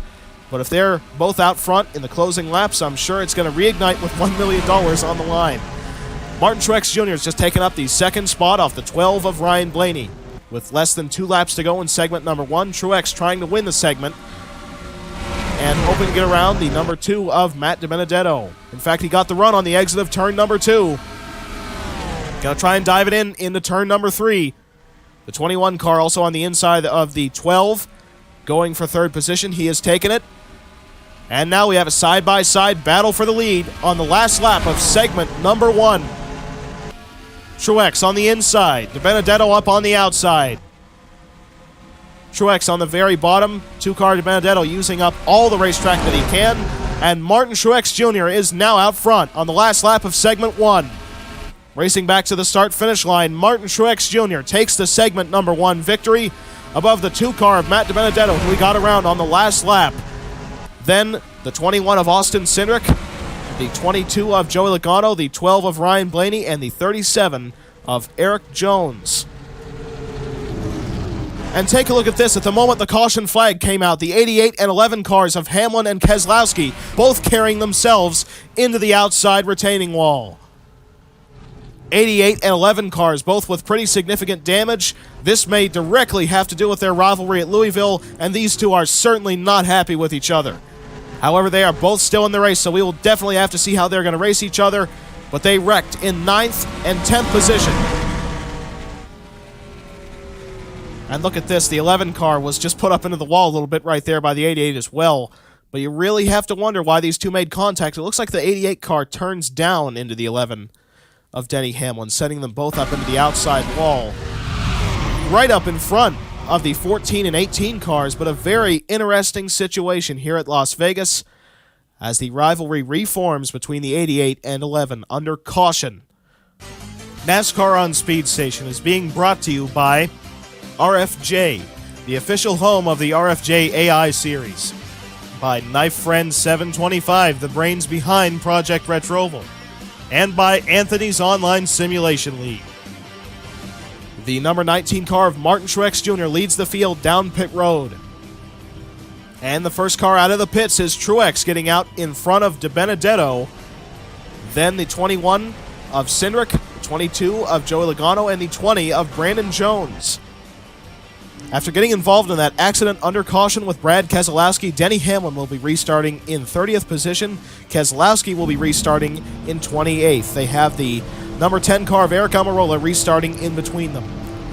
but if they're both out front in the closing laps, I'm sure it's going to reignite with $1 million on the line. Martin Truex Jr. has just taken up the 2nd spot off the 12 of Ryan Blaney. With less than 2 laps to go in segment number 1, Truex trying to win the segment and hoping to get around the number 2 of Matt DiBenedetto. In fact, he got the run on the exit of turn number 2. Gonna try and dive it into turn number 3. The 21 car also on the inside of the 12, going for 3rd position. He has taken it. And now we have a side-by-side battle for the lead on the last lap of segment number 1. Truex on the inside, DiBenedetto up on the outside. Truex on the very bottom, 2 car DiBenedetto using up all the racetrack that he can, and Martin Truex Jr. is now out front on the last lap of segment 1. Racing back to the start-finish line, Martin Truex Jr. takes the segment number 1 victory above the 2 car of Matt DiBenedetto, who he got around on the last lap. Then the 21 of Austin Cindric, the 22 of Joey Logano, the 12 of Ryan Blaney, and the 37 of Eric Jones. And take a look at this. At the moment the caution flag came out, the 88 and 11 cars of Hamlin and Keselowski both carrying themselves into the outside retaining wall. 88 and 11 cars, both with pretty significant damage. This may directly have to do with their rivalry at Louisville, and these two are certainly not happy with each other. However, they are both still in the race, so we will definitely have to see how they're going to race each other, but they wrecked in 9th and 10th position. And look at this, the 11 car was just put up into the wall a little bit right there by the 88 as well, but you really have to wonder why these two made contact. It looks like the 88 car turns down into the 11 of Denny Hamlin, setting them both up into the outside wall, right up in front of the 14 and 18 cars, but a very interesting situation here at Las Vegas as the rivalry reforms between the 88 and 11 under caution. NASCAR on Speed Station is being brought to you by RFJ, the official home of the RFJ AI series, by Knife Friend 725, the brains behind Project Retroval, and by Anthony's Online Simulation League. The number 19 car of Martin Truex Jr. leads the field down pit road. And the first car out of the pits is Truex, getting out in front of DiBenedetto. Then the 21 of Cindric, the 22 of Joey Logano, and the 20 of Brandon Jones. After getting involved in that accident under caution with Brad Keselowski, Denny Hamlin will be restarting in 30th position. Keselowski will be restarting in 28th. They have the number 10 car of Eric Almirola restarting in between them.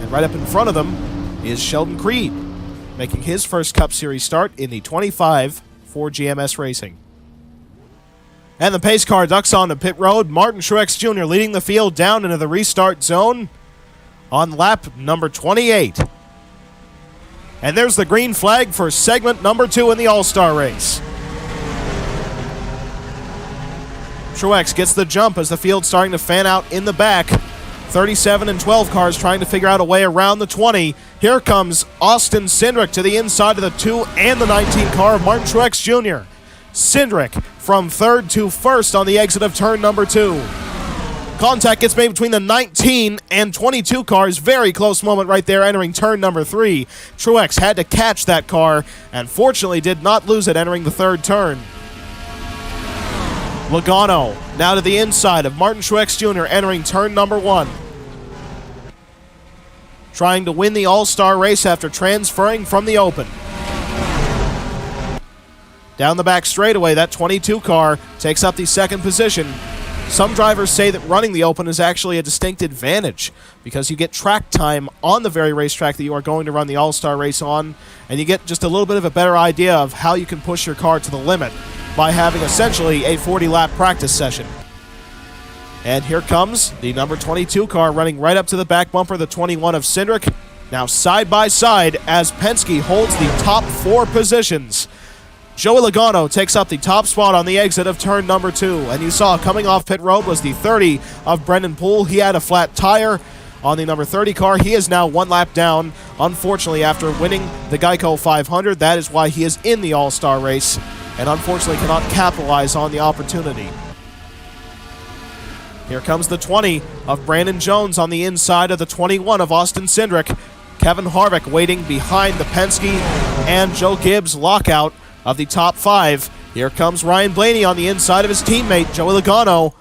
And right up in front of them is Sheldon Creed, making his first Cup Series start in the 25 for GMS Racing. And the pace car ducks onto pit road. Martin Truex Jr. leading the field down into the restart zone on lap number 28. And there's the green flag for segment number 2 in the All-Star race. Truex gets the jump as the field's starting to fan out in the back. 37 and 12 cars trying to figure out a way around the 20. Here comes Austin Cindric to the inside of the 2 and the 19 car of Martin Truex Jr. Cindric from third to first on the exit of turn number 2. Contact gets made between the 19 and 22 cars. Very close moment right there entering turn number 3. Truex had to catch that car and fortunately did not lose it entering the third turn. Logano now to the inside of Martin Truex Jr. entering turn number 1. Trying to win the All-Star race after transferring from the Open. Down the back straightaway, that 22 car takes up the second position. Some drivers say that running the Open is actually a distinct advantage because you get track time on the very racetrack that you are going to run the All-Star race on, and you get just a little bit of a better idea of how you can push your car to the limit by having essentially a 40-lap practice session. And here comes the number 22 car running right up to the back bumper, the 21 of Cindric. Now side by side as Penske holds the top 4 positions. Joey Logano takes up the top spot on the exit of turn number 2. And you saw coming off pit road was the 30 of Brendan Poole. He had a flat tire on the number 30 car. He is now 1 lap down, unfortunately, after winning the Geico 500. That is why he is in the All-Star race and unfortunately cannot capitalize on the opportunity. Here comes the 20 of Brandon Jones on the inside of the 21 of Austin Cindric. Kevin Harvick waiting behind the Penske and Joe Gibbs lockout of the top 5. Here comes Ryan Blaney on the inside of his teammate, Joey Logano.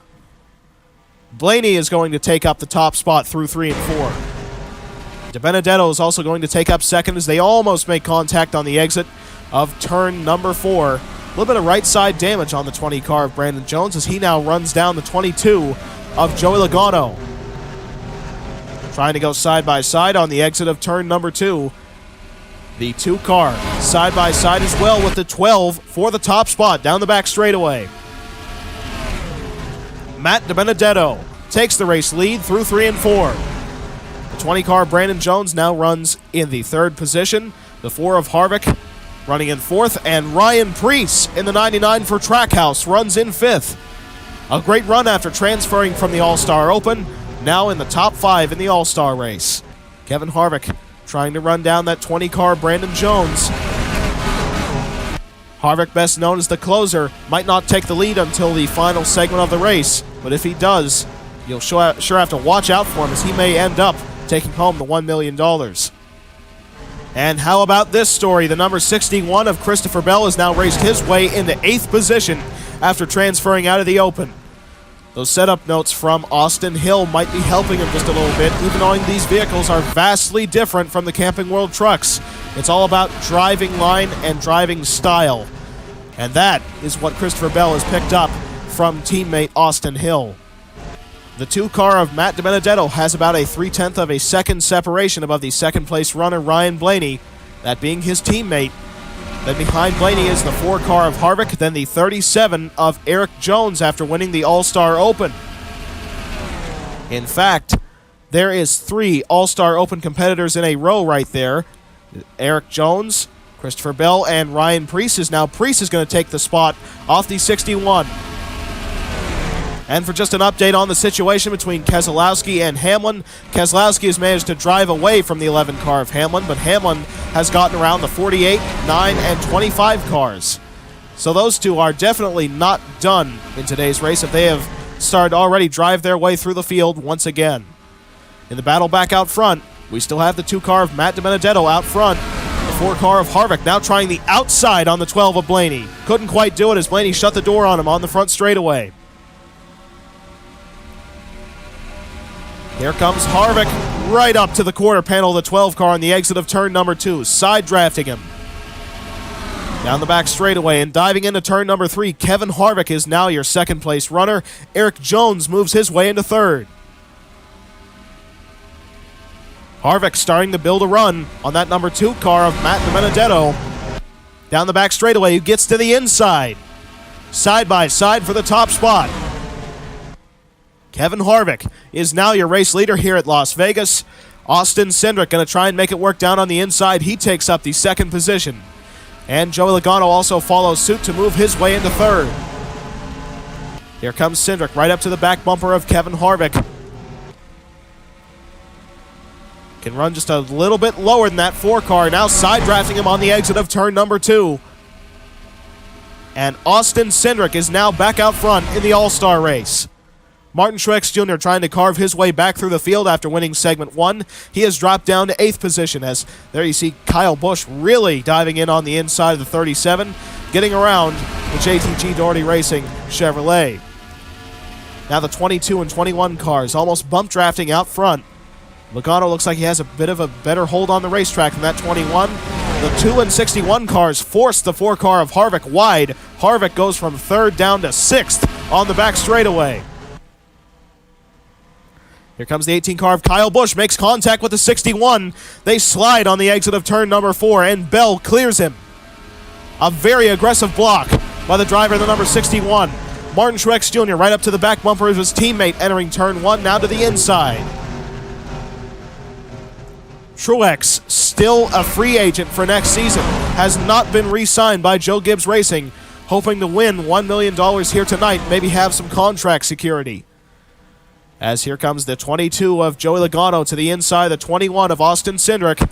Blaney is going to take up the top spot through 3 and 4. DiBenedetto is also going to take up second as they almost make contact on the exit of turn number 4. A little bit of right side damage on the 20 car of Brandon Jones as he now runs down the 22 of Joey Logano. Trying to go side by side on the exit of turn number 2. The 2 car side by side as well with the 12 for the top spot down the back straightaway. Matt DiBenedetto takes the race lead through 3 and 4. The 20 car Brandon Jones now runs in the 3rd position. The 4 of Harvick running in 4th, and Ryan Preece in the 99 for Trackhouse runs in 5th. A great run after transferring from the All-Star Open, now in the top 5 in the All-Star race. Kevin Harvick trying to run down that 20 car Brandon Jones. Harvick, best known as the closer, might not take the lead until the final segment of the race, but if he does, you'll sure have to watch out for him as he may end up taking home the $1 million. And how about this story? The number 61 of Christopher Bell has now raced his way into 8th position after transferring out of the Open. Those setup notes from Austin Hill might be helping him just a little bit, even though these vehicles are vastly different from the Camping World trucks. It's all about driving line and driving style. And that is what Christopher Bell has picked up from teammate Austin Hill. The 2 car of Matt DiBenedetto has about a 0.3 of a second separation above the second place runner Ryan Blaney, that being his teammate. Then behind Blaney is the 4 car of Harvick, then the 37 of Eric Jones after winning the All-Star Open. In fact, there is 3 All-Star Open competitors in a row right there. Eric Jones, Christopher Bell, and Ryan Preece. Now Preece is going to take the spot off the 61. And for just an update on the situation between Keselowski and Hamlin, Keselowski has managed to drive away from the 11 car of Hamlin, but Hamlin has gotten around the 48, 9, and 25 cars. So those 2 are definitely not done in today's race if they have started to already drive their way through the field once again. In the battle back out front, we still have the 2 car of Matt DiBenedetto out front. The 4 car of Harvick now trying the outside on the 12 of Blaney. Couldn't quite do it as Blaney shut the door on him on the front straightaway. Here comes Harvick right up to the quarter panel of the 12 car on the exit of turn number 2, side drafting him. Down the back straightaway and diving into turn number 3, Kevin Harvick is now your 2nd place runner. Eric Jones moves his way into 3rd. Harvick starting to build a run on that number 2 car of Matt DiBenedetto. Down the back straightaway, he gets to the inside. Side by side for the top spot. Kevin Harvick is now your race leader here at Las Vegas. Austin Cindric going to try and make it work down on the inside. He takes up the 2nd position. And Joey Logano also follows suit to move his way into 3rd. Here comes Cindric right up to the back bumper of Kevin Harvick. Can run just a little bit lower than that 4 car. Now side drafting him on the exit of turn number 2. And Austin Cindric is now back out front in the All-Star race. Martin Truex Jr. trying to carve his way back through the field after winning segment 1. He has dropped down to 8th position as there you see Kyle Busch really diving in on the inside of the 37, getting around the JTG Doherty Racing Chevrolet. Now the 22 and 21 cars almost bump drafting out front. Logano looks like he has a bit of a better hold on the racetrack than that 21. The 2 and 61 cars force the 4 car of Harvick wide. Harvick goes from 3rd down to 6th on the back straightaway. Here comes the 18 car of Kyle Busch, makes contact with the 61. They slide on the exit of turn number 4, and Bell clears him. A very aggressive block by the driver of the number 61. Martin Truex Jr. right up to the back bumper of his teammate entering turn 1, now to the inside. Truex, still a free agent for next season, has not been re-signed by Joe Gibbs Racing, hoping to win $1 million here tonight, maybe have some contract security. As here comes the 22 of Joey Logano to the inside, the 21 of Austin Cindric.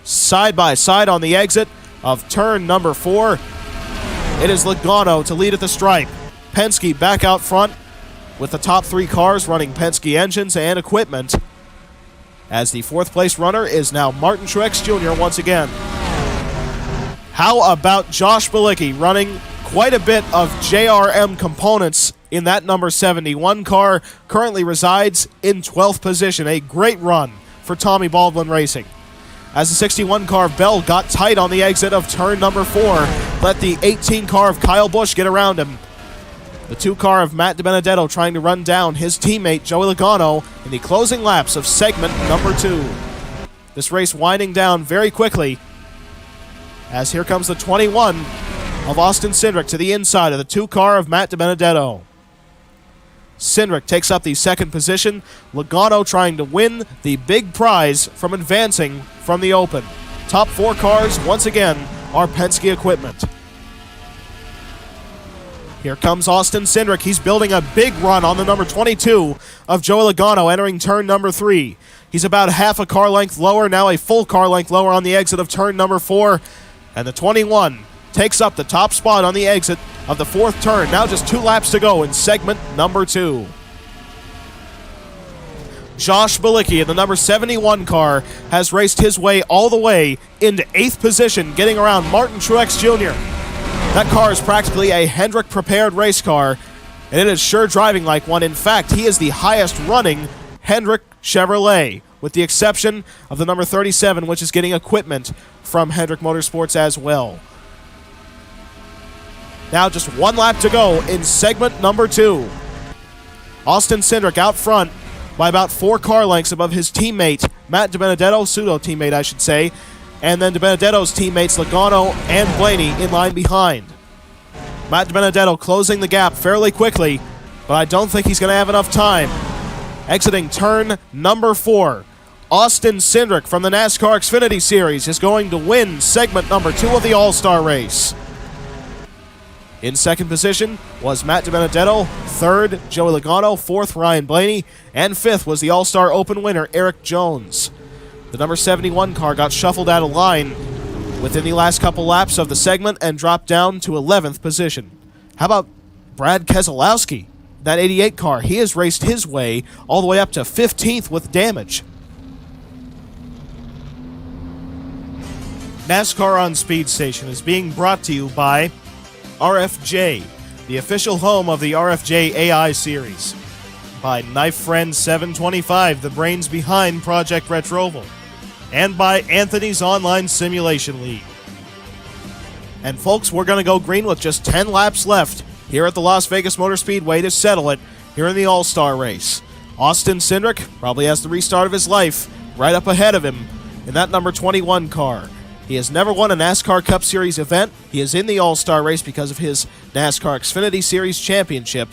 Side by side on the exit of turn number 4. It is Logano to lead at the stripe. Penske back out front with the top 3 cars running Penske engines and equipment. As the 4th place runner is now Martin Truex Jr. once again. How about Josh Bilicki running quite a bit of JRM components in that number 71 car, currently resides in 12th position. A great run for Tommy Baldwin Racing. As the 61 car of Bell got tight on the exit of turn number 4, let the 18 car of Kyle Busch get around him. The 2 car of Matt DiBenedetto trying to run down his teammate Joey Logano in the closing laps of segment number 2. This race winding down very quickly, as here comes the 21 of Austin Cindric to the inside of the 2 car of Matt DiBenedetto. Cindric takes up the 2nd position. Logano trying to win the big prize from advancing from the open. Top 4 cars, once again, are Penske equipment. Here comes Austin Cindric. He's building a big run on the number 22 of Joey Logano entering turn number 3. He's about half a car length lower, now a full car length lower on the exit of turn number 4. And the 21 takes up the top spot on the exit of the 4th turn. Now just 2 laps to go in segment number 2. Josh Bilicki in the number 71 car has raced his way all the way into 8th position, getting around Martin Truex Jr. That car is practically a Hendrick-prepared race car, and it is sure driving like one. In fact, he is the highest-running Hendrick Chevrolet, with the exception of the number 37, which is getting equipment from Hendrick Motorsports as well. Now just 1 lap to go in segment number 2. Austin Cindric out front by about 4 car lengths above his teammate, Matt DiBenedetto, pseudo-teammate I should say, and then DiBenedetto's teammates Logano and Blaney in line behind. Matt DiBenedetto closing the gap fairly quickly, but I don't think he's going to have enough time. Exiting turn number 4, Austin Cindric from the NASCAR Xfinity Series is going to win segment number 2 of the All-Star race. In 2nd position was Matt DiBenedetto, 3rd Joey Logano, 4th Ryan Blaney, and 5th was the All-Star Open winner Eric Jones. The number 71 car got shuffled out of line within the last couple laps of the segment and dropped down to 11th position. How about Brad Keselowski? That 88 car, he has raced his way all the way up to 15th with damage. NASCAR on Speed Station is being brought to you by RFJ, the official home of the RFJ AI series. By Knife Friend 725, the brains behind Project Retroval. And by Anthony's Online Simulation League. And folks, we're going to go green with just 10 laps left here at the Las Vegas Motor Speedway to settle it here in the All-Star race. Austin Cindric probably has the restart of his life right up ahead of him in that number 21 car. He has never won a NASCAR Cup Series event. He is in the All-Star race because of his NASCAR Xfinity Series championship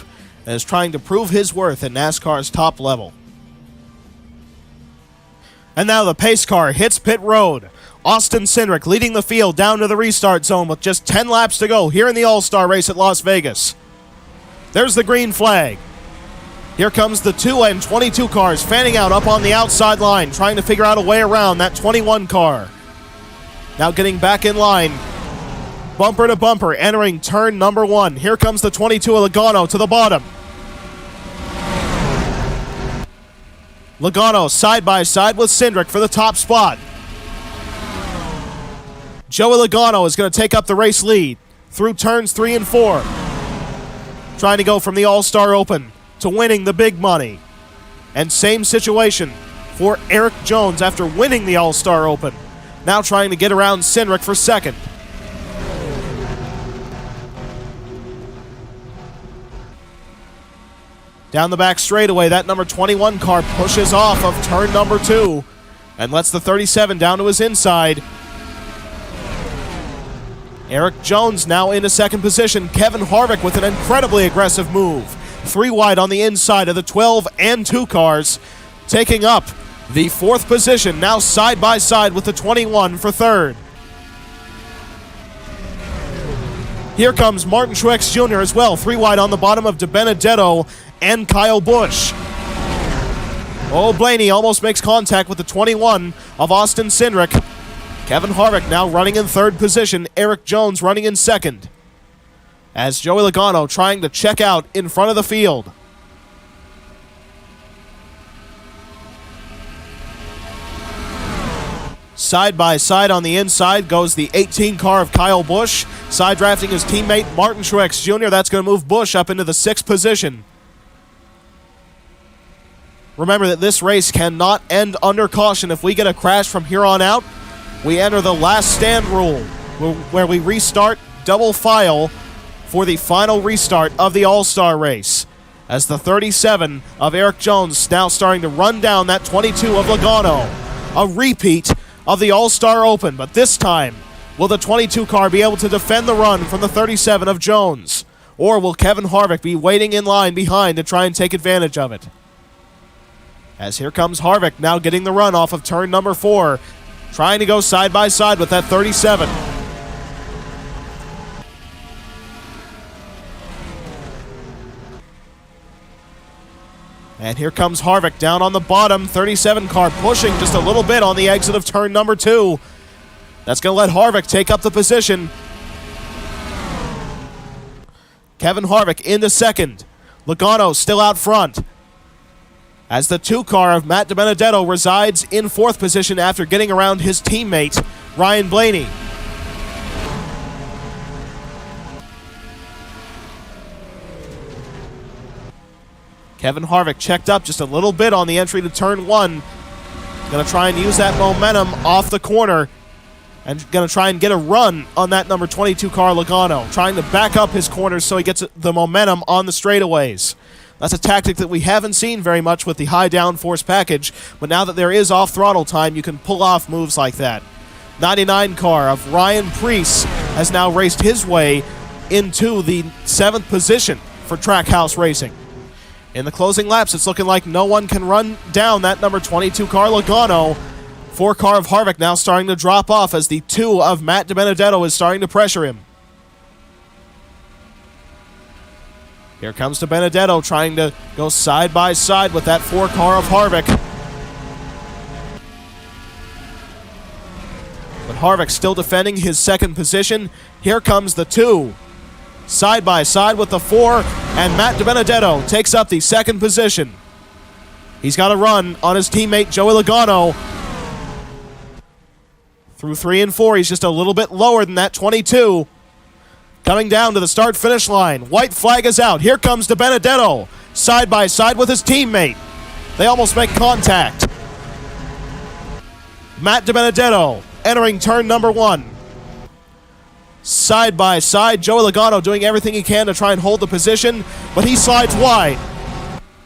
and is trying to prove his worth at NASCAR's top level. And now the pace car hits pit road. Austin Cindric leading the field down to the restart zone with just 10 laps to go here in the All-Star race at Las Vegas. There's the green flag. Here comes the 2 and 22 cars fanning out up on the outside line, trying to figure out a way around that 21 car. Now getting back in line, bumper to bumper, entering turn number 1. Here comes the 22 of Logano to the bottom. Logano side by side with Cindric for the top spot. Joey Logano is going to take up the race lead through turns 3 and 4. Trying to go from the All-Star Open to winning the big money. And same situation for Erik Jones after winning the All-Star Open. Now trying to get around Cindric for second. Down the back straightaway, that number 21 car pushes off of turn number 2 and lets the 37 down to his inside. Erik Jones now into second position. Kevin Harvick with an incredibly aggressive move. 3 wide on the inside of the 12 and 2 cars, taking up the 4th position, now side by side with the 21 for 3rd. Here comes Martin Truex Jr. as well, 3 wide on the bottom of DiBenedetto and Kyle Busch. Oh, Blaney almost makes contact with the 21 of Austin Cindric. Kevin Harvick now running in 3rd position, Erik Jones running in 2nd. As Joey Logano trying to check out in front of the field. Side by side on the inside goes the 18 car of Kyle Busch, side drafting his teammate Martin Truex Jr. That's going to move Busch up into the 6th position. Remember that this race cannot end under caution. If we get a crash from here on out, we enter the last stand rule, where we restart double file for the final restart of the All-Star race, as the 37 of Erik Jones now starting to run down that 22 of Logano. A repeat of the All-Star Open, but this time, will the 22 car be able to defend the run from the 37 of Jones? Or will Kevin Harvick be waiting in line behind to try and take advantage of it? As here comes Harvick now getting the run off of turn number 4, trying to go side by side with that 37. And here comes Harvick down on the bottom, 37 car pushing just a little bit on the exit of turn number 2. That's going to let Harvick take up the position. Kevin Harvick into 2nd. Logano still out front, as the 2 car of Matt DiBenedetto resides in 4th position after getting around his teammate, Ryan Blaney. Kevin Harvick checked up just a little bit on the entry to turn 1. Going to try and use that momentum off the corner and going to try and get a run on that number 22 car, Logano, trying to back up his corners so he gets the momentum on the straightaways. That's a tactic that we haven't seen very much with the high downforce package, but now that there is off-throttle time, you can pull off moves like that. 99 car of Ryan Preece has now raced his way into the 7th position for Trackhouse Racing. In the closing laps, it's looking like no one can run down that number 22 car, Logano. 4 car of Harvick now starting to drop off as the 2 of Matt DiBenedetto is starting to pressure him. Here comes DiBenedetto trying to go side by side with that 4 car of Harvick. But Harvick still defending his 2nd position. Here comes the 2. Side by side with the 4, and Matt DiBenedetto takes up the 2nd position. He's got a run on his teammate Joey Logano. Through 3 and 4, he's just a little bit lower than that 22. Coming down to the start-finish line. White flag is out. Here comes DiBenedetto, side by side with his teammate. They almost make contact. Matt DiBenedetto entering turn number 1. Side by side, Joey Logano doing everything he can to try and hold the position, but he slides wide.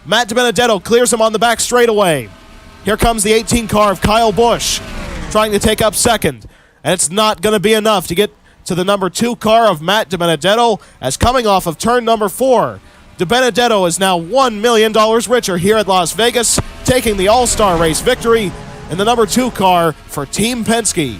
Matt DiBenedetto clears him on the back straightaway. Here comes the 18 car of Kyle Busch, trying to take up 2nd, and it's not going to be enough to get to the number 2 car of Matt DiBenedetto, as coming off of turn number 4, DiBenedetto is now $1 million richer here at Las Vegas, taking the All-Star Race victory in the number 2 car for Team Penske.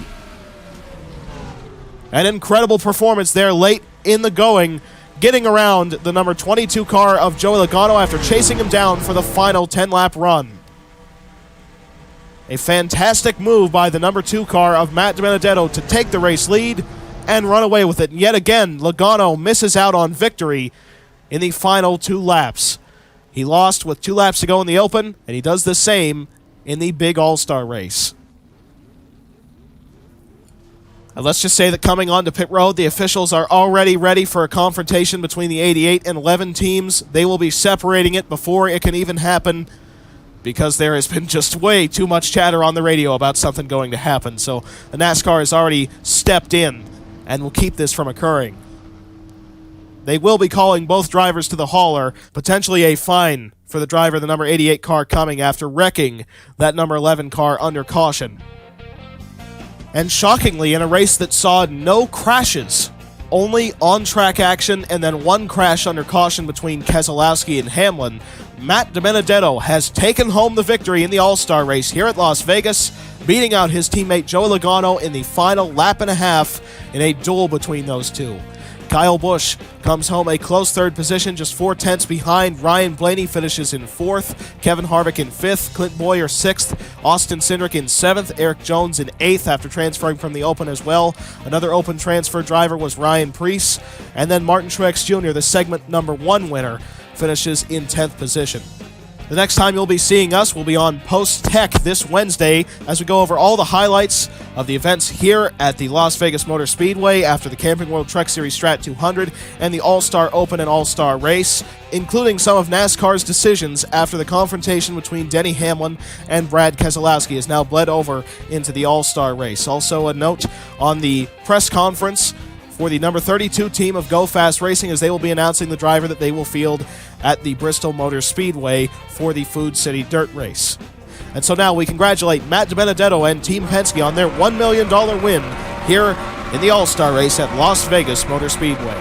An incredible performance there late in the going, getting around the number 22 car of Joey Logano after chasing him down for the final 10-lap run. A fantastic move by the number 2 car of Matt DiBenedetto to take the race lead and run away with it. And yet again, Logano misses out on victory in the final 2 laps. He lost with 2 laps to go in the open, and he does the same in the big all-star race. And let's just say that coming onto pit road, the officials are already ready for a confrontation between the 88 and 11 teams. They will be separating it before it can even happen, because there has been just way too much chatter on the radio about something going to happen. So the NASCAR has already stepped in and will keep this from occurring. They will be calling both drivers to the hauler, potentially a fine for the driver of the number 88 car coming after wrecking that number 11 car under caution. And shockingly, in a race that saw no crashes, only on-track action and then 1 crash under caution between Keselowski and Hamlin, Matt DiBenedetto has taken home the victory in the All-Star race here at Las Vegas, beating out his teammate Joey Logano in the final lap and a half in a duel between those two. Kyle Busch comes home a close 3rd position, just 4/10 behind. Ryan Blaney finishes in 4th, Kevin Harvick in 5th, Clint Boyer 6th, Austin Cindric in 7th, Eric Jones in 8th after transferring from the Open as well. Another Open transfer driver was Ryan Preece, and then Martin Truex Jr., the segment number 1 winner, finishes in 10th position. The next time you'll be seeing us will be on Post Tech this Wednesday as we go over all the highlights of the events here at the Las Vegas Motor Speedway after the Camping World Truck Series Strat 200 and the All-Star Open and All-Star Race, including some of NASCAR's decisions after the confrontation between Denny Hamlin and Brad Keselowski has now bled over into the All-Star Race. Also a note on the press conference for the number 32 team of Go Fast Racing, as they will be announcing the driver that they will field at the Bristol Motor Speedway for the Food City Dirt Race. And so now we congratulate Matt DiBenedetto and Team Penske on their $1 million win here in the All-Star Race at Las Vegas Motor Speedway.